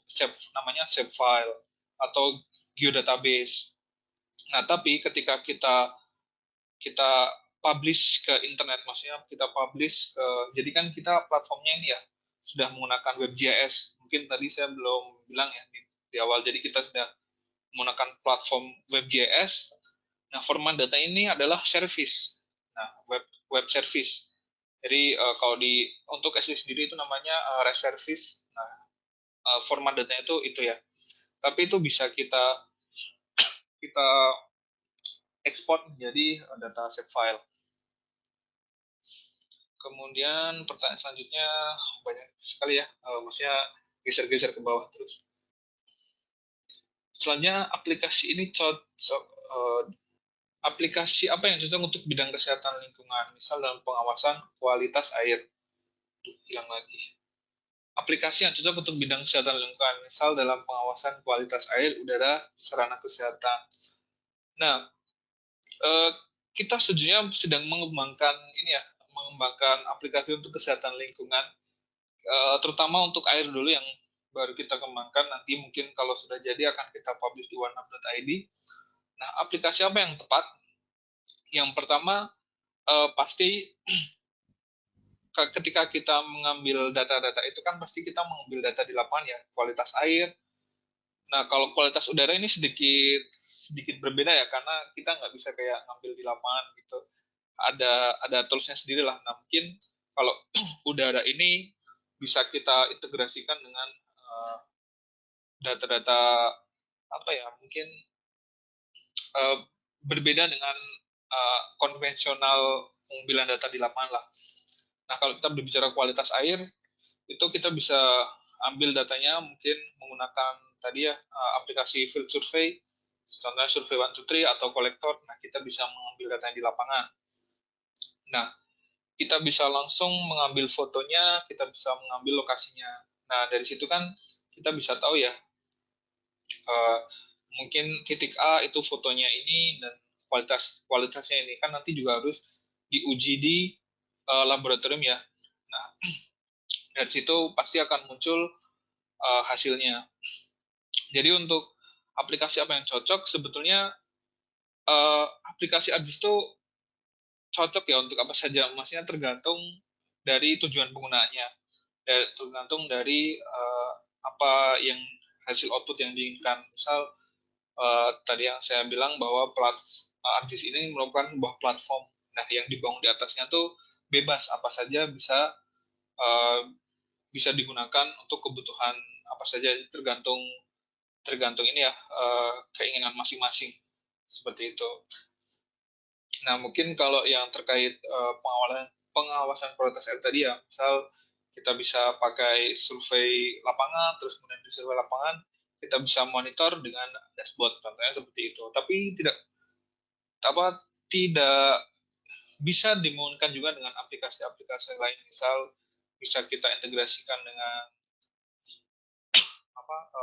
namanya shape file atau geodatabase. Nah, tapi ketika kita kita publish ke internet, maksudnya kita publish ke, jadi kan kita platformnya ini ya sudah menggunakan WebGIS. Mungkin tadi saya belum bilang ya di awal, jadi kita sudah menggunakan platform WebGIS. Nah, format data ini adalah service. Nah, web service. Jadi kalau untuk SD sendiri itu namanya REST service. Nah, format datanya itu ya. Tapi itu bisa kita kita ekspor menjadi data shape file. Kemudian pertanyaan selanjutnya banyak sekali ya, maksudnya geser-geser ke bawah terus. Selanjutnya aplikasi ini cocok, aplikasi apa yang cocok untuk bidang kesehatan lingkungan, misal dalam pengawasan kualitas air. Hilang lagi. Aplikasi yang cocok untuk bidang kesehatan lingkungan, misal dalam pengawasan kualitas air, udara, sarana kesehatan. Nah, eh, kita sejujurnya sedang mengembangkan ini ya, mengembangkan aplikasi untuk kesehatan lingkungan, terutama untuk air dulu yang baru kita kembangkan. Nanti mungkin kalau sudah jadi akan kita publish di oneup.id. Nah, aplikasi apa yang tepat? Yang pertama, pasti ketika kita mengambil data-data itu kan pasti kita mengambil data di lapangan ya, kualitas air. Nah, kalau kualitas udara ini sedikit sedikit berbeda ya, karena kita nggak bisa kayak ngambil di lapangan gitu. Ada toolsnya sendiri lah. Nah, mungkin kalau udara ini bisa kita integrasikan dengan data-data apa ya, mungkin uh, berbeda dengan konvensional pengambilan data di lapangan lah. Nah, kalau kita berbicara kualitas air, itu kita bisa ambil datanya mungkin menggunakan tadi ya aplikasi field survey, contohnya survey 123 atau kolektor. Nah, kita bisa mengambil datanya di lapangan. Nah, kita bisa langsung mengambil fotonya, kita bisa mengambil lokasinya. Nah, dari situ kan kita bisa tahu ya, uh, mungkin titik A itu fotonya ini dan kualitasnya ini kan nanti juga harus diuji di laboratorium ya. Nah, dari situ pasti akan muncul hasilnya. Jadi untuk aplikasi apa yang cocok, sebetulnya aplikasi ArcGIS itu cocok ya untuk apa saja, maksudnya tergantung dari tujuan penggunaannya, tergantung dari apa yang hasil output yang diinginkan. Misal tadi yang saya bilang bahwa ArcGIS ini merupakan sebuah platform. Nah, yang dibangun di atasnya tuh bebas, apa saja bisa uh, bisa digunakan untuk kebutuhan apa saja, tergantung tergantung ini ya, keinginan masing-masing seperti itu. Nah, mungkin kalau yang terkait pengawasan kualitas air tadi ya, misal kita bisa pakai survei lapangan, terus kemudian di survei lapangan kita bisa monitor dengan dashboard, contohnya seperti itu. Tapi tidak bisa dimungkinkan juga dengan aplikasi-aplikasi lain, misal bisa kita integrasikan dengan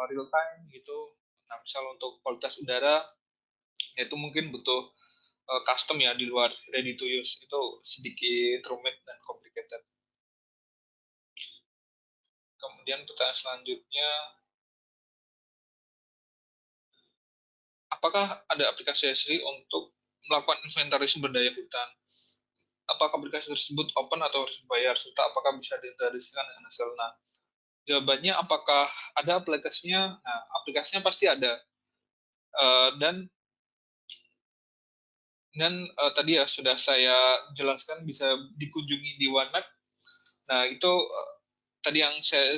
real time gitu. Nah, misal untuk kualitas udara, itu mungkin butuh custom ya, di luar ready to use, itu sedikit rumit dan complicated. Kemudian pertanyaan selanjutnya, apakah ada aplikasi asli untuk melakukan inventaris sumber daya hutan? Apakah aplikasi tersebut open atau harus bayar? Serta apakah bisa diintegrasikan dengan hasil? Nah, jawabannya apakah ada aplikasinya? Nah, aplikasinya pasti ada. Dan Dan tadi ya sudah saya jelaskan bisa dikunjungi di OneMap. Nah, itu tadi yang saya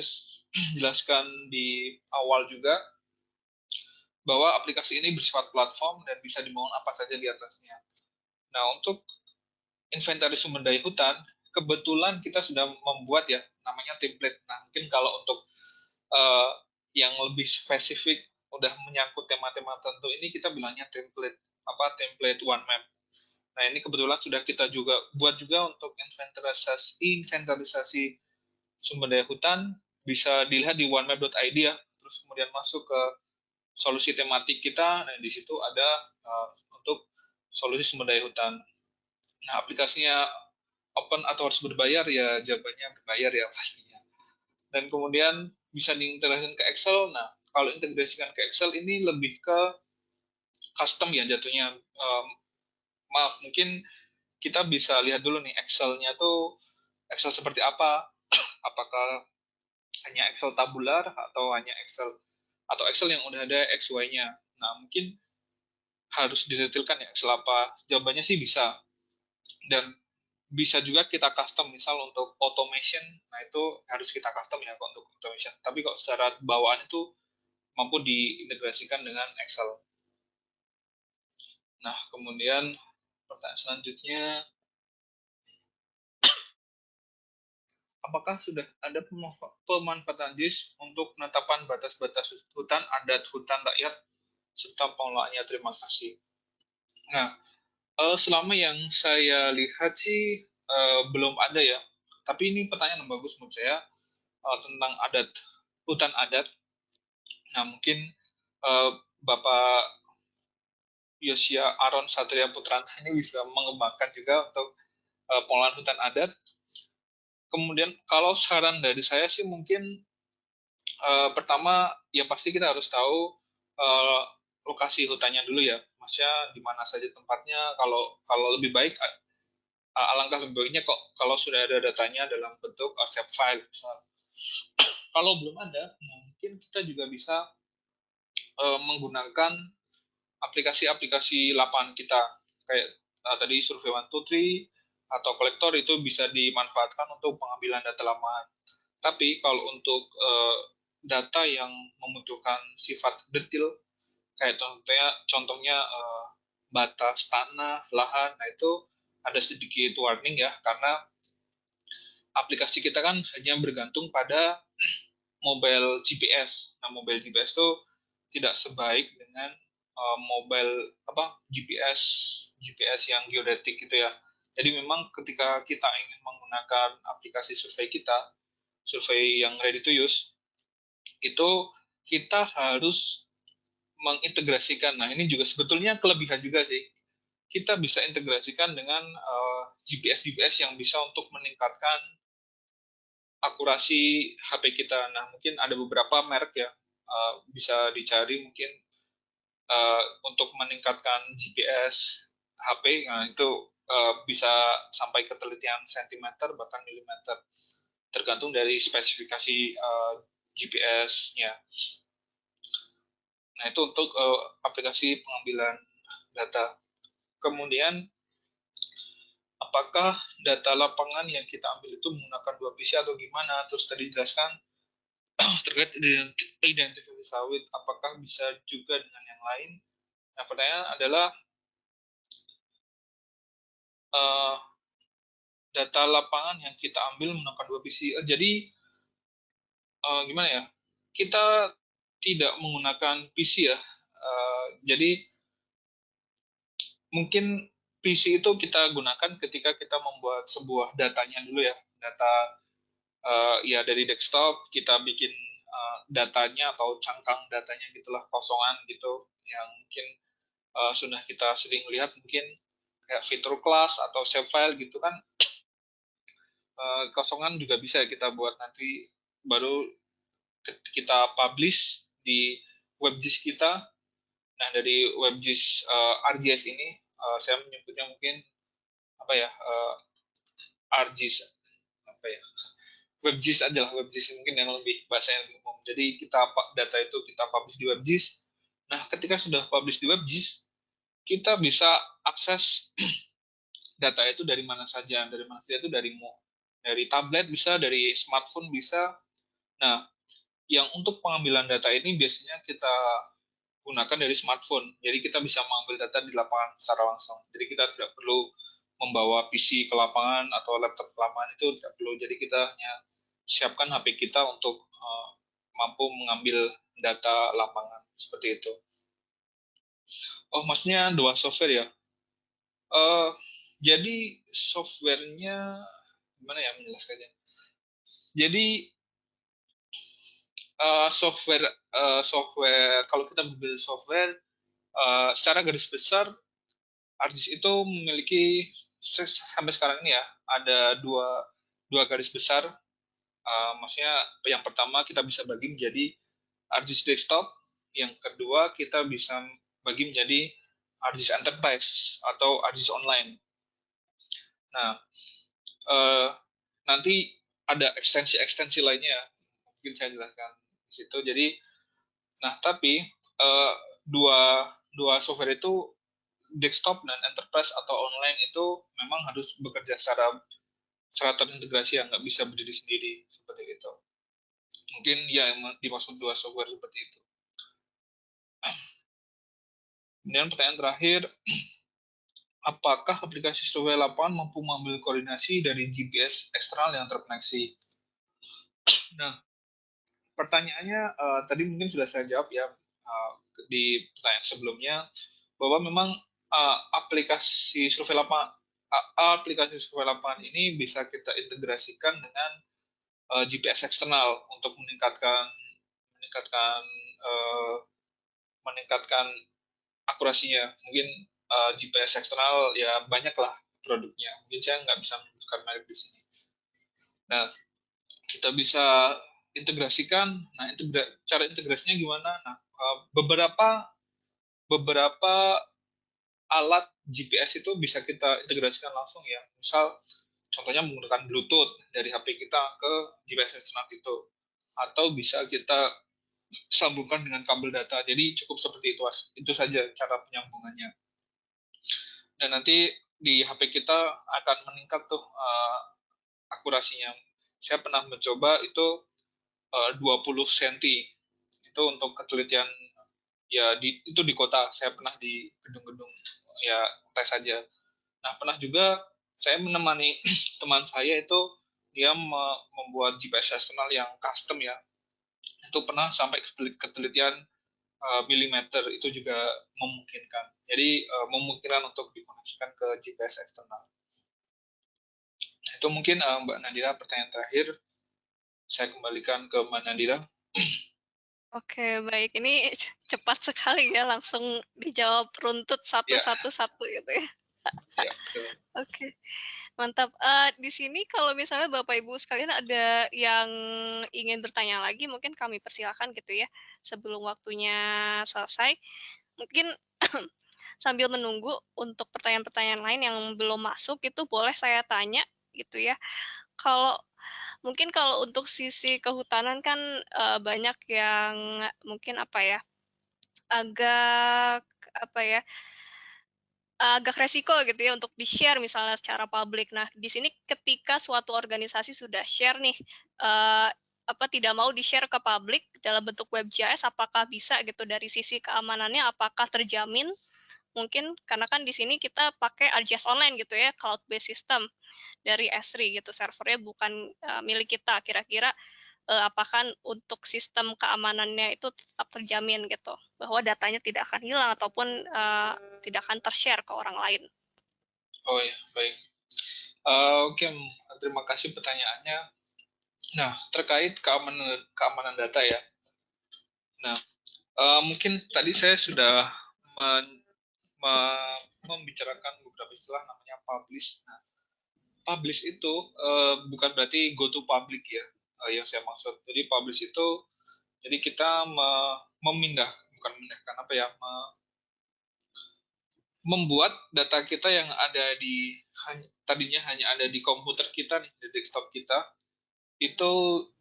jelaskan di awal juga, bahwa aplikasi ini bersifat platform dan bisa dibangun apa saja di atasnya. Nah, untuk inventaris sumber daya hutan, kebetulan kita sudah membuat ya namanya template. Nah, mungkin kalau untuk uh, yang lebih spesifik udah menyangkut tema-tema tertentu ini kita bilangnya template template one map. Nah, ini kebetulan sudah kita juga buat juga untuk inventarisasi sumber daya hutan, bisa dilihat di onemap.id ya. Terus kemudian masuk ke solusi tematik kita. Nah, di situ ada untuk solusi sumber daya hutan. Nah, aplikasinya open atau harus berbayar, ya jawabannya berbayar ya pastinya. Dan kemudian bisa diintegrasikan ke Excel. Nah, kalau integrasikan ke Excel ini lebih ke custom ya jatuhnya. Maaf, mungkin kita bisa lihat dulu nih Excel-nya tuh Excel seperti apa. Apakah hanya Excel tabular atau hanya Excel yang udah ada XY-nya. Nah, mungkin harus didetailkan ya Excel apa. Jawabannya sih bisa. Dan bisa juga kita custom, misal untuk automation, nah itu harus kita custom ya kok untuk automation. Tapi kok secara bawaan itu mampu diintegrasikan dengan Excel. Nah, kemudian pertanyaan selanjutnya, apakah sudah ada pemanfaatan JIS untuk penetapan batas-batas hutan adat, hutan rakyat, serta pengelolaannya? Terima kasih. Nah, selama yang saya lihat sih belum ada ya. Tapi ini pertanyaan yang bagus menurut saya, tentang adat, hutan adat. Nah, mungkin uh, Bapak Yosia Aron Satria Putranta ini bisa mengembangkan juga untuk pengelolaan hutan adat. Kemudian kalau saran dari saya sih mungkin pertama ya pasti kita harus tahu uh, lokasi hutannya dulu ya. Maksudnya di mana saja tempatnya. Kalau kalau lebih baik, alangkah lebih baiknya kok kalau sudah ada datanya dalam bentuk save file. Kalau belum ada, nah mungkin kita juga bisa menggunakan aplikasi-aplikasi lapangan kita, kayak tadi Survey 123 atau kolektor, itu bisa dimanfaatkan untuk pengambilan data lapangan. Tapi kalau untuk data yang membutuhkan sifat detail, kayak contohnya batas tanah, lahan, nah itu ada sedikit warning ya, karena aplikasi kita kan hanya bergantung pada mobile GPS. Nah, mobile GPS itu tidak sebaik dengan mobile GPS yang geodetik gitu ya. Jadi memang ketika kita ingin menggunakan aplikasi survei kita, survei yang ready to use, itu kita harus mengintegrasikan. Nah, ini juga sebetulnya kelebihan juga sih. Kita bisa integrasikan dengan GPS yang bisa untuk meningkatkan akurasi HP kita. Nah, mungkin ada beberapa merek ya, bisa dicari mungkin untuk meningkatkan GPS HP. Nah, itu bisa sampai ketelitian sentimeter bahkan milimeter, tergantung dari spesifikasi GPS-nya. Nah, itu untuk aplikasi pengambilan data. Kemudian, apakah data lapangan yang kita ambil itu menggunakan dua PC atau gimana? Terus tadi dijelaskan terkait identifikasi sawit, apakah bisa juga dengan yang lain? Nah, pertanyaan adalah uh, data lapangan yang kita ambil menggunakan dua PC. Jadi gimana ya? Kita tidak menggunakan PC ya. Jadi mungkin PC itu kita gunakan ketika kita membuat sebuah datanya dulu ya. Data ya dari desktop kita bikin datanya atau cangkang datanya gitulah, kosongan gitu, yang mungkin sudah kita sering lihat mungkin kayak fitur class atau save file gitu kan. Kosongan juga bisa kita buat nanti, baru kita publish di WebGIS kita. Nah, dari WebGIS RGS ini, saya menyebutnya mungkin apa ya, RGIS apa ya, WebGIS aja lah, WebGIS mungkin yang lebih bahasanya lebih umum. Jadi kita data itu kita publish di WebGIS. Nah, ketika sudah publish di WebGIS, kita bisa akses data itu dari mana saja. Dari mana saja itu dari tablet bisa, dari smartphone bisa. Nah, yang untuk pengambilan data ini biasanya kita gunakan dari smartphone. Jadi kita bisa mengambil data di lapangan secara langsung. Jadi kita tidak perlu membawa PC ke lapangan atau laptop ke lapangan, itu tidak perlu. Jadi kita hanya siapkan HP kita untuk mampu mengambil data lapangan seperti itu. Oh, maksudnya dua software ya? Eh, jadi softwarenya gimana ya menjelaskannya? Jadi software kalau kita membuild software secara garis besar ArcGIS itu memiliki sampai sekarang ini ya ada dua dua garis besar. Maksudnya yang pertama kita bisa bagi menjadi ArcGIS Desktop, yang kedua kita bisa bagi menjadi ArcGIS Enterprise atau ArcGIS Online. Nah, eh, nanti ada ekstensi-ekstensi lainnya, mungkin saya jelaskan di situ. Jadi, nah tapi eh, dua dua software itu, desktop dan enterprise atau online, itu memang harus bekerja secara terintegrasi, yang nggak bisa berdiri sendiri seperti itu. Mungkin ya yang dimaksud dua software seperti itu. Kemudian pertanyaan terakhir, apakah aplikasi survei lapangan mampu mengambil koordinasi dari GPS eksternal yang terkoneksi? Nah, pertanyaannya tadi mungkin sudah saya jawab ya di pertanyaan sebelumnya, bahwa memang aplikasi survei lapangan ini bisa kita integrasikan dengan GPS eksternal untuk meningkatkan uh, meningkatkan akurasinya. Mungkin GPS eksternal ya banyak lah produknya. Mungkin saya nggak bisa menyebutkan merek di sini. Nah, kita bisa integrasikan. Nah, cara integrasinya gimana? Nah, beberapa beberapa alat GPS itu bisa kita integrasikan langsung ya. Misal contohnya menggunakan Bluetooth dari HP kita ke GPS eksternal itu, atau bisa kita sambungkan dengan kabel data. Jadi cukup seperti itu saja cara penyambungannya. Dan nanti di HP kita akan meningkat tuh akurasinya. Saya pernah mencoba itu 20 cm. Itu untuk ketelitian ya itu di kota. Saya pernah di gedung-gedung ya tes saja. Nah, pernah juga saya menemani teman saya itu, dia membuat GPS eksternal yang custom ya. Itu pernah sampai ketelitian milimeter, itu juga memungkinkan. Jadi memungkinkan untuk dikoneksikan ke GPS eksternal. Nah, itu mungkin Mbak Nadira pertanyaan terakhir. Saya kembalikan ke Mbak Nadira. Oke, baik. Ini cepat sekali ya, langsung dijawab runtut Ya, satu-satu gitu ya. ya betul. Oke, mantap. Di sini kalau misalnya Bapak Ibu sekalian ada yang ingin bertanya lagi, mungkin kami persilakan gitu ya, sebelum waktunya selesai. Mungkin sambil menunggu untuk pertanyaan-pertanyaan lain yang belum masuk, itu boleh saya tanya gitu ya. Kalau mungkin kalau untuk sisi kehutanan kan banyak yang mungkin apa ya, agak apa ya, agak resiko gitu ya untuk di-share misalnya secara publik. Nah, di sini ketika suatu organisasi sudah share nih, apa tidak mau di-share ke publik dalam bentuk WebGIS, apakah bisa gitu dari sisi keamanannya, apakah terjamin? Mungkin karena kan di sini kita pakai ArcGIS Online gitu ya, cloud based system dari Esri gitu, servernya bukan milik kita. Kira-kira apakah untuk sistem keamanannya itu tetap terjamin gitu, bahwa datanya tidak akan hilang ataupun tidak akan tershare ke orang lain. Oh ya, baik. Oke, terima kasih pertanyaannya. Nah, terkait keamanan data ya. Nah, mungkin tadi saya sudah men- membicarakan beberapa istilah namanya publish. Nah, publish itu bukan berarti go to public ya, yang saya maksud. Jadi publish itu, jadi kita bukan memindahkan apa ya, membuat data kita yang ada tadinya hanya ada di komputer kita nih, di desktop kita, itu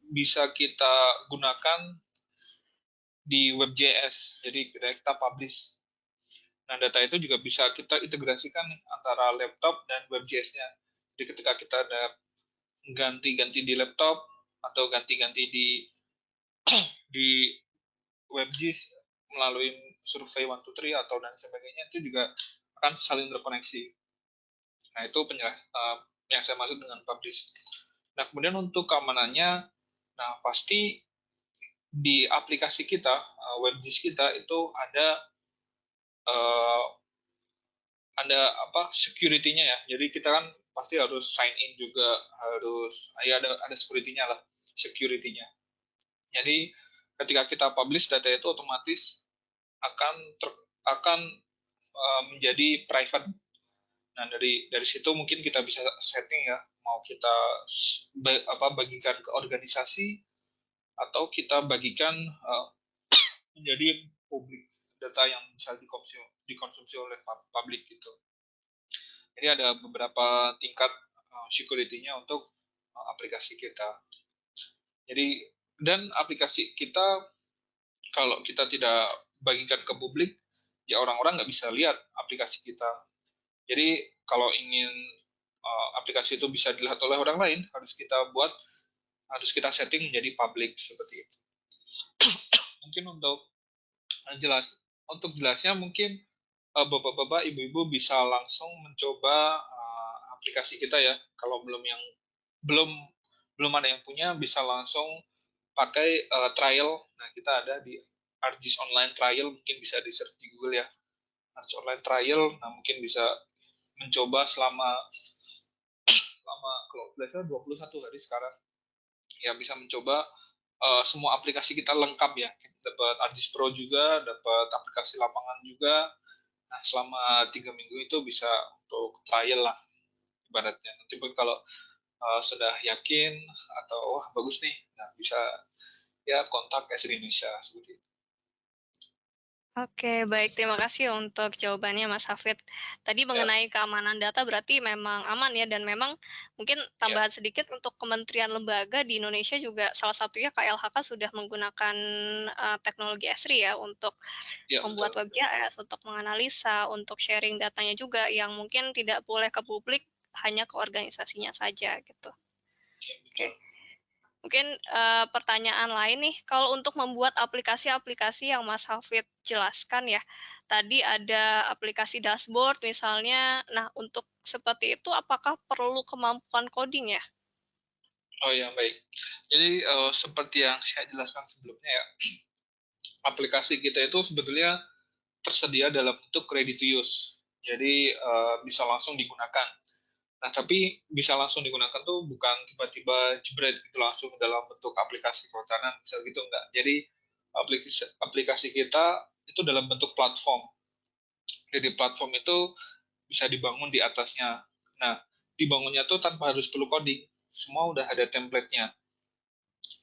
bisa kita gunakan di WebJS. Jadi kita publish. Nah, data itu juga bisa kita integrasikan nih antara laptop dan WebJS-nya. Jadi ketika kita ada ganti-ganti di laptop atau ganti-ganti di WebJS melalui survei 123 atau dan sebagainya itu juga akan saling terkoneksi. Nah, itu yang saya maksud dengan publish. Nah, kemudian untuk keamanannya, nah pasti di aplikasi kita, WebJS kita itu uh, ada apa security-nya ya. Jadi kita kan pasti harus sign in juga, harus ya ada security-nya lah, security-nya. Jadi ketika kita publish data itu otomatis akan akan menjadi private. Nah, dari situ mungkin kita bisa setting ya, mau kita bagikan ke organisasi atau kita bagikan menjadi publik, data yang bisa dikonsumsi oleh publik gitu. Jadi ada beberapa tingkat security-nya untuk aplikasi kita. Jadi dan aplikasi kita kalau kita tidak bagikan ke publik, ya orang-orang nggak bisa lihat aplikasi kita. Jadi kalau ingin aplikasi itu bisa dilihat oleh orang lain, harus kita setting menjadi public seperti itu. Mungkin untuk jelasnya mungkin bapak-bapak, ibu-ibu bisa langsung mencoba aplikasi kita ya. Kalau belum belum ada yang punya, bisa langsung pakai trial. Nah, kita ada di ArcGIS Online Trial, mungkin bisa di search di Google ya. ArcGIS Online Trial, nah mungkin bisa mencoba selama kalau biasanya 21 hari sekarang. Ya bisa mencoba semua aplikasi kita lengkap ya. Kita dapat ArcGIS Pro juga, dapat aplikasi lapangan juga. Nah, selama 3 minggu itu bisa untuk trial lah ibaratnya. Nanti pun kalau sudah yakin atau wah bagus nih, nah bisa ya kontak Esri Indonesia seperti itu. Oke, baik. Terima kasih untuk jawabannya, Mas Hafid. Tadi Ya, mengenai keamanan data berarti memang aman ya, dan memang mungkin ya, tambahan sedikit untuk kementerian lembaga di Indonesia juga salah satunya KLHK sudah menggunakan teknologi Esri ya untuk ya membuat betul. WebGIS, untuk menganalisa, untuk sharing datanya juga yang mungkin tidak boleh ke publik, hanya ke organisasinya saja gitu. Ya, Oke. betul. Mungkin pertanyaan lain nih, kalau untuk membuat aplikasi-aplikasi yang Mas Hafid jelaskan ya, tadi ada aplikasi dashboard misalnya. Nah, untuk seperti itu apakah perlu kemampuan coding ya? Oh ya, baik. Jadi seperti yang saya jelaskan sebelumnya ya, aplikasi kita itu sebetulnya tersedia dalam bentuk ready to use. Jadi bisa langsung digunakan. Nah, tapi bisa langsung digunakan tuh bukan tiba-tiba jebret gitu langsung dalam bentuk aplikasi perencanaan, misal gitu enggak. Jadi aplikasi kita itu dalam bentuk platform. Jadi platform itu bisa dibangun di atasnya. Nah, dibangunnya tuh tanpa harus perlu coding. Semua udah ada template-nya.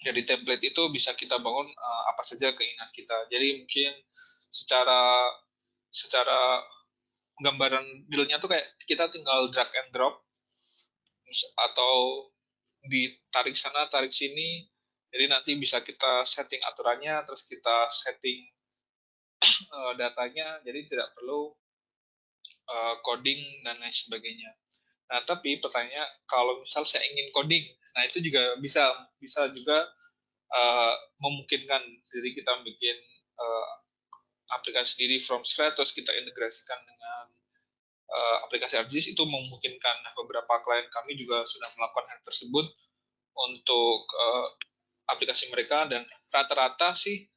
Jadi template itu bisa kita bangun apa saja keinginan kita. Jadi mungkin secara secara gambaran dealnya tuh kayak kita tinggal drag and drop atau ditarik sana tarik sini, jadi nanti bisa kita setting aturannya, terus kita setting datanya, jadi tidak perlu coding dan lain sebagainya. Nah, tapi pertanyaannya kalau misal saya ingin coding, nah itu juga bisa bisa juga memungkinkan. Jadi kita bikin uh, aplikasi sendiri from scratch, terus kita integrasikan dengan aplikasi ArcGIS, itu memungkinkan. Nah, beberapa klien kami juga sudah melakukan hal tersebut untuk aplikasi mereka, dan rata-rata sih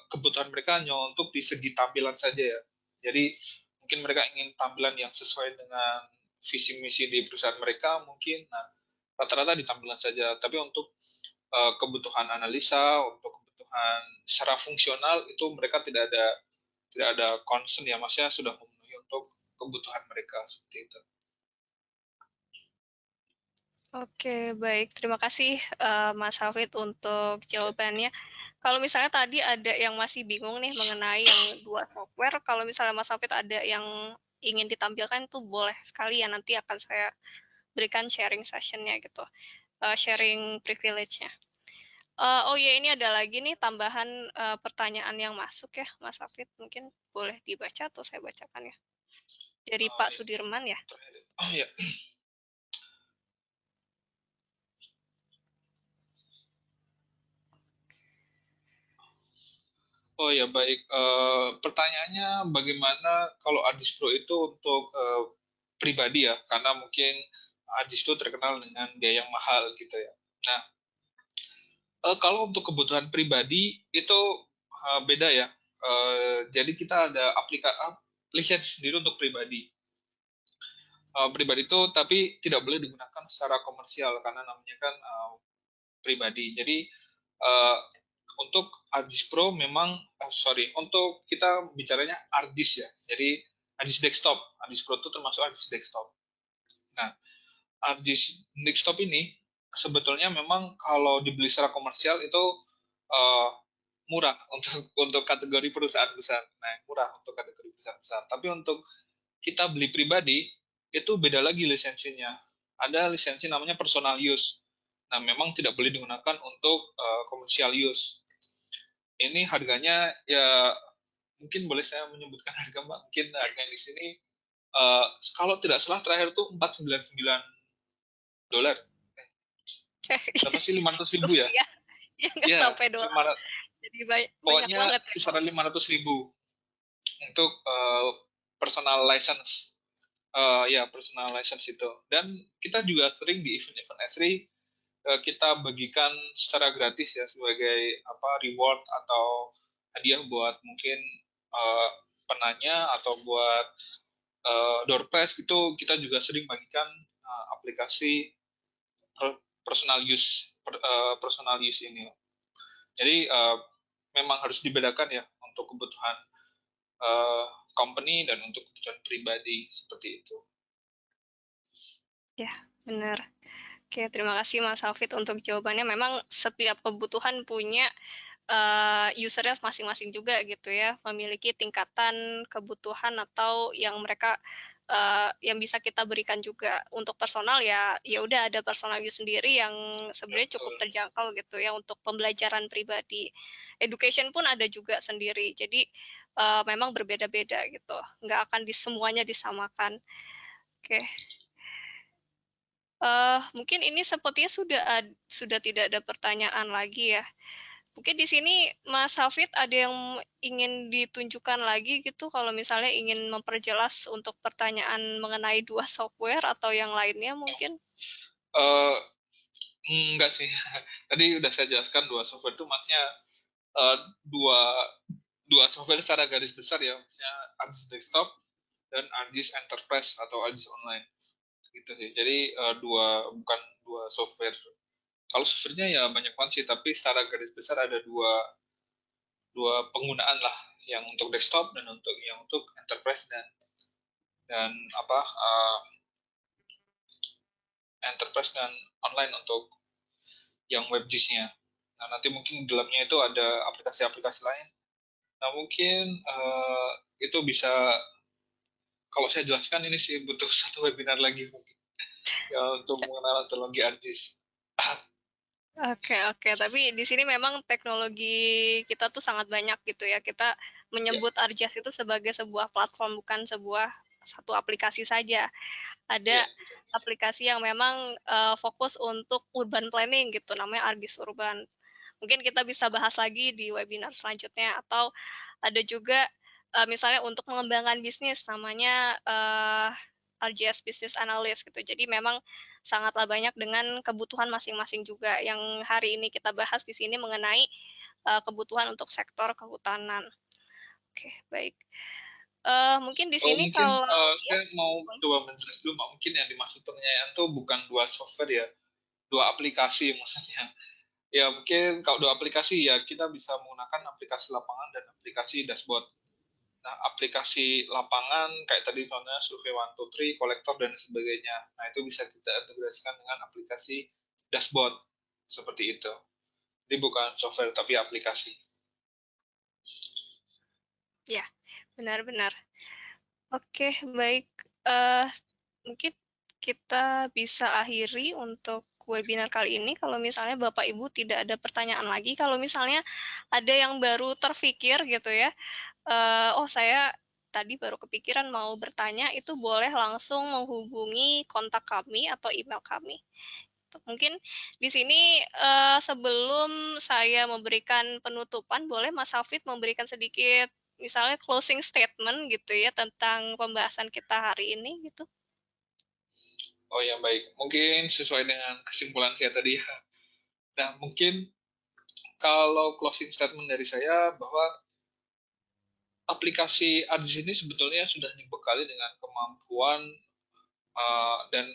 kebutuhan mereka hanya untuk di segi tampilan saja ya. Jadi mungkin mereka ingin tampilan yang sesuai dengan visi misi di perusahaan mereka mungkin. Nah, rata-rata di tampilan saja. Tapi untuk kebutuhan analisa, untuk kebutuhan secara fungsional itu mereka tidak ada concern ya, maksudnya sudah memenuhi untuk kebutuhan mereka seperti itu. Oke, baik. Terima kasih Mas Hafid untuk Ya, jawabannya. Kalau misalnya tadi ada yang masih bingung nih mengenai yang dua software, kalau misalnya Mas Hafid ada yang ingin ditampilkan itu boleh sekali ya, nanti akan saya berikan sharing session-nya gitu, ya. sharing privilege-nya. Oh ya, ini ada lagi nih tambahan pertanyaan yang masuk ya, Mas Hafid. Mungkin boleh dibaca atau saya bacakan ya? Dari Oh Pak ya, Sudirman ya. terakhir. Oh ya. Oh ya baik. Pertanyaannya bagaimana kalau Ardis Pro itu untuk pribadi ya? Karena mungkin Ardis itu terkenal dengan biaya yang mahal gitu ya. Nah, kalau untuk kebutuhan pribadi itu beda ya. Jadi kita ada lisensi sendiri untuk pribadi. Pribadi itu tapi tidak boleh digunakan secara komersial karena namanya kan pribadi. Jadi uh, untuk Ardis Pro memang sorry untuk kita bicaranya Ardis ya. Jadi Ardis desktop, Ardis Pro itu termasuk Ardis desktop. Nah, Ardis desktop ini sebetulnya memang kalau dibeli secara komersial itu uh, murah untuk kategori perusahaan besar. Nah, murah untuk kategori perusahaan besar. Tapi untuk kita beli pribadi itu beda lagi lisensinya. Ada lisensi namanya personal use. Nah, memang tidak boleh digunakan untuk commercial use. Ini harganya ya mungkin boleh saya menyebutkan harga Mbak. Mungkin harganya di sini uh, kalau tidak salah terakhir tuh 499 dolar. Berapa sih 500 ribu ya? Rupiah, ya nggak Ya, sampai dolar. 500, Jadi banyak pokoknya banget ya. kisaran 500 ribu untuk personal license. Ya, personal license itu. Dan kita juga sering di event-event S3 kita bagikan secara gratis ya sebagai apa reward atau hadiah buat mungkin uh, penanya atau buat door prize itu kita juga sering bagikan aplikasi personal use personal use ini. Jadi memang harus dibedakan ya untuk kebutuhan uh, company dan untuk kebutuhan pribadi seperti itu. Ya, benar. Oke, terima kasih Mas Hafid untuk jawabannya. Memang setiap kebutuhan punya usernya masing-masing juga gitu ya, memiliki tingkatan kebutuhan atau yang mereka yang bisa kita berikan juga. Untuk personal ya, ya udah ada personal use sendiri yang Ya, sebenarnya cukup betul. terjangkau gitu ya untuk pembelajaran pribadi. Education pun ada juga sendiri. Jadi memang berbeda-beda gitu, nggak akan semuanya disamakan. Oke. Mungkin ini sepertinya sudah tidak ada pertanyaan lagi ya. Mungkin di sini Mas Hafid ada yang ingin ditunjukkan lagi gitu kalau misalnya ingin memperjelas untuk pertanyaan mengenai dua software atau yang lainnya mungkin. Uh, Enggak sih. Tadi udah saya jelaskan dua software itu maksudnya uh, dua dua software secara garis besar ya, maksudnya ArcGIS Desktop dan ArcGIS Enterprise atau ArcGIS Online gitu sih. Jadi bukan dua software. Kalau softwarenya ya banyak banget sih, tapi secara garis besar ada dua dua penggunaan lah, yang untuk desktop dan untuk enterprise dan apa enterprise dan online untuk yang WebGIS-nya. Nah, nanti mungkin di dalamnya itu ada aplikasi-aplikasi lain. Nah, mungkin itu bisa, kalau saya jelaskan ini sih butuh satu webinar lagi mungkin ya untuk mengenal teknologi ArcGIS. Oke, oke. Tapi di sini memang teknologi kita tuh sangat banyak gitu ya. Kita Ya, menyebut ArcGIS itu sebagai sebuah platform, bukan sebuah satu aplikasi saja. Ada ya, aplikasi yang memang fokus untuk urban planning gitu, namanya ArcGIS Urban. Mungkin kita bisa bahas lagi di webinar selanjutnya, atau ada juga misalnya untuk mengembangkan bisnis namanya RGS Business Analyst gitu. Jadi memang sangatlah banyak dengan kebutuhan masing-masing juga. Yang hari ini kita bahas di sini mengenai kebutuhan untuk sektor kehutanan. Oke, baik. Mungkin di oh sini mungkin kalau ya, saya mau coba menjelaskan dulu Mbak. Mungkin yang dimaksud pertanyaan itu bukan dua software ya, dua aplikasi maksudnya. Ya mungkin kalau dua aplikasi ya kita bisa menggunakan aplikasi lapangan dan aplikasi dashboard. Nah, aplikasi lapangan kayak tadi contohnya Survey 123, kolektor dan sebagainya. Nah, itu bisa kita integrasikan dengan aplikasi dashboard seperti itu. Jadi bukan software tapi aplikasi. ya, benar-benar. Oke, baik. Eh, Mungkin kita bisa akhiri untuk webinar kali ini. Kalau misalnya Bapak Ibu tidak ada pertanyaan lagi, kalau misalnya ada yang baru terfikir gitu ya, oh saya tadi baru kepikiran mau bertanya, itu boleh langsung menghubungi kontak kami atau email kami. Mungkin di sini sebelum saya memberikan penutupan, boleh Mas Hafid memberikan sedikit misalnya closing statement gitu ya tentang pembahasan kita hari ini gitu. Oh ya, baik. Mungkin sesuai dengan kesimpulan saya tadi ya. Nah, mungkin kalau closing statement dari saya bahwa aplikasi Arjis ini sebetulnya sudah dibekali dengan kemampuan dan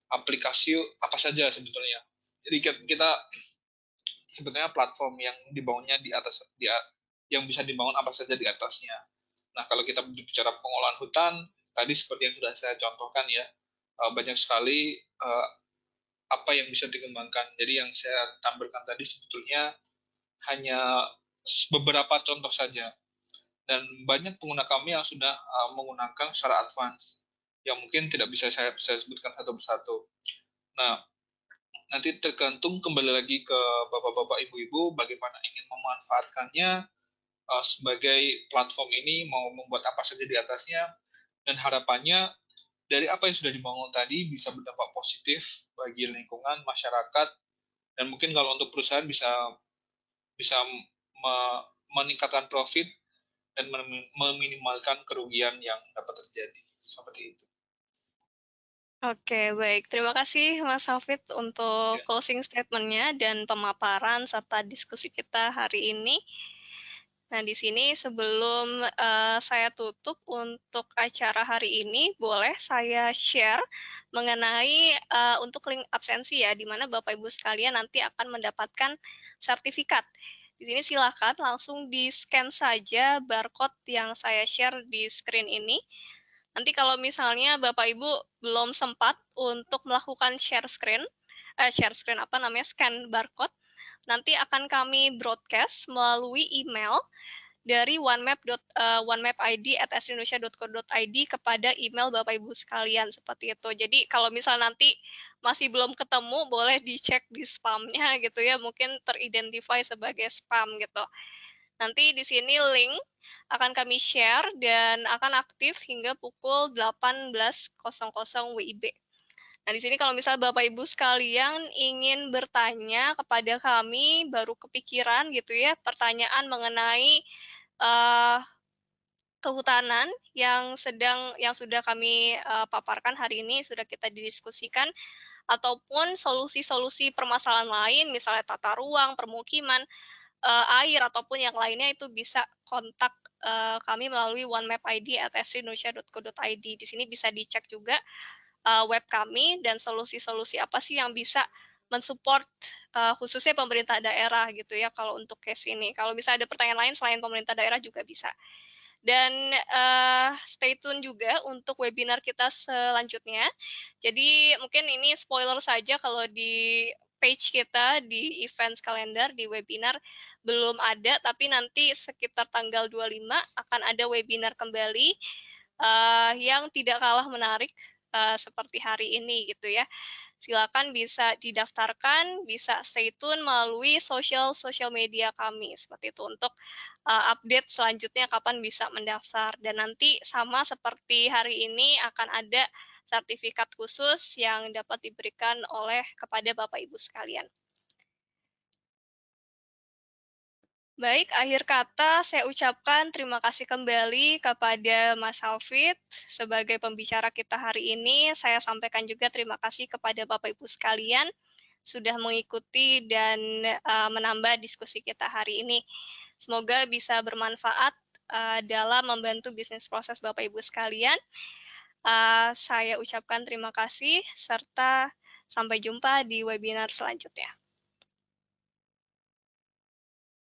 aplikasi apa saja sebetulnya. Jadi kita sebetulnya platform yang dibangunnya di atas yang bisa dibangun apa saja di atasnya. Nah, kalau kita berbicara pengolahan hutan, tadi seperti yang sudah saya contohkan ya, banyak sekali apa yang bisa dikembangkan. Jadi yang saya tampilkan tadi sebetulnya hanya beberapa contoh saja. Dan banyak pengguna kami yang sudah menggunakan secara advance, yang mungkin tidak bisa saya sebutkan satu persatu. Nah, nanti tergantung kembali lagi ke bapak-bapak, ibu-ibu, bagaimana ingin memanfaatkannya sebagai platform ini, mau membuat apa saja di atasnya, dan harapannya dari apa yang sudah dibangun tadi bisa berdampak positif bagi lingkungan, masyarakat, dan mungkin kalau untuk perusahaan bisa bisa meningkatkan profit dan meminimalkan kerugian yang dapat terjadi. Seperti itu. Oke, baik. Terima kasih Mas Hafid untuk Ya. closing statement-nya dan pemaparan serta diskusi kita hari ini. Nah, di sini sebelum saya tutup untuk acara hari ini, boleh saya share mengenai untuk link absensi ya, di mana Bapak Ibu sekalian nanti akan mendapatkan sertifikat. Di sini silakan langsung di-scan saja barcode yang saya share di screen ini. Nanti kalau misalnya Bapak Ibu belum sempat untuk melakukan share screen apa namanya, scan barcode, nanti akan kami broadcast melalui email dari onemapid@srindonesia.co.id kepada email Bapak Ibu sekalian seperti itu. Jadi kalau misal nanti masih belum ketemu, boleh dicek di spam-nya gitu ya, mungkin teridentifikasi sebagai spam gitu. Nanti di sini link akan kami share dan akan aktif hingga pukul 18.00 WIB. Nah, di sini kalau misalnya Bapak Ibu sekalian ingin bertanya kepada kami, baru kepikiran gitu ya, pertanyaan mengenai kehutanan yang sudah kami paparkan hari ini, sudah kita didiskusikan, ataupun solusi-solusi permasalahan lain, misalnya tata ruang, permukiman, air, ataupun yang lainnya, itu bisa kontak kami melalui onemapid@srindonesia.co.id. Di sini bisa dicek juga web kami dan solusi-solusi apa sih yang bisa mensupport khususnya pemerintah daerah gitu ya kalau untuk case ini. Kalau bisa ada pertanyaan lain selain pemerintah daerah juga bisa. Dan stay tune juga untuk webinar kita selanjutnya. Jadi mungkin ini spoiler saja kalau di page kita di events kalender di webinar belum ada, tapi nanti sekitar tanggal 25 akan ada webinar kembali yang tidak kalah menarik seperti hari ini gitu ya. Silakan bisa didaftarkan, bisa stay tune melalui social media kami seperti itu untuk update selanjutnya kapan bisa mendaftar. Dan nanti sama seperti hari ini akan ada sertifikat khusus yang dapat diberikan oleh kepada Bapak Ibu sekalian. Baik, akhir kata saya ucapkan terima kasih kembali kepada Mas Hafid sebagai pembicara kita hari ini. Saya sampaikan juga terima kasih kepada Bapak Ibu sekalian sudah mengikuti dan menambah diskusi kita hari ini. Semoga bisa bermanfaat dalam membantu bisnis proses Bapak Ibu sekalian. Saya ucapkan terima kasih serta sampai jumpa di webinar selanjutnya.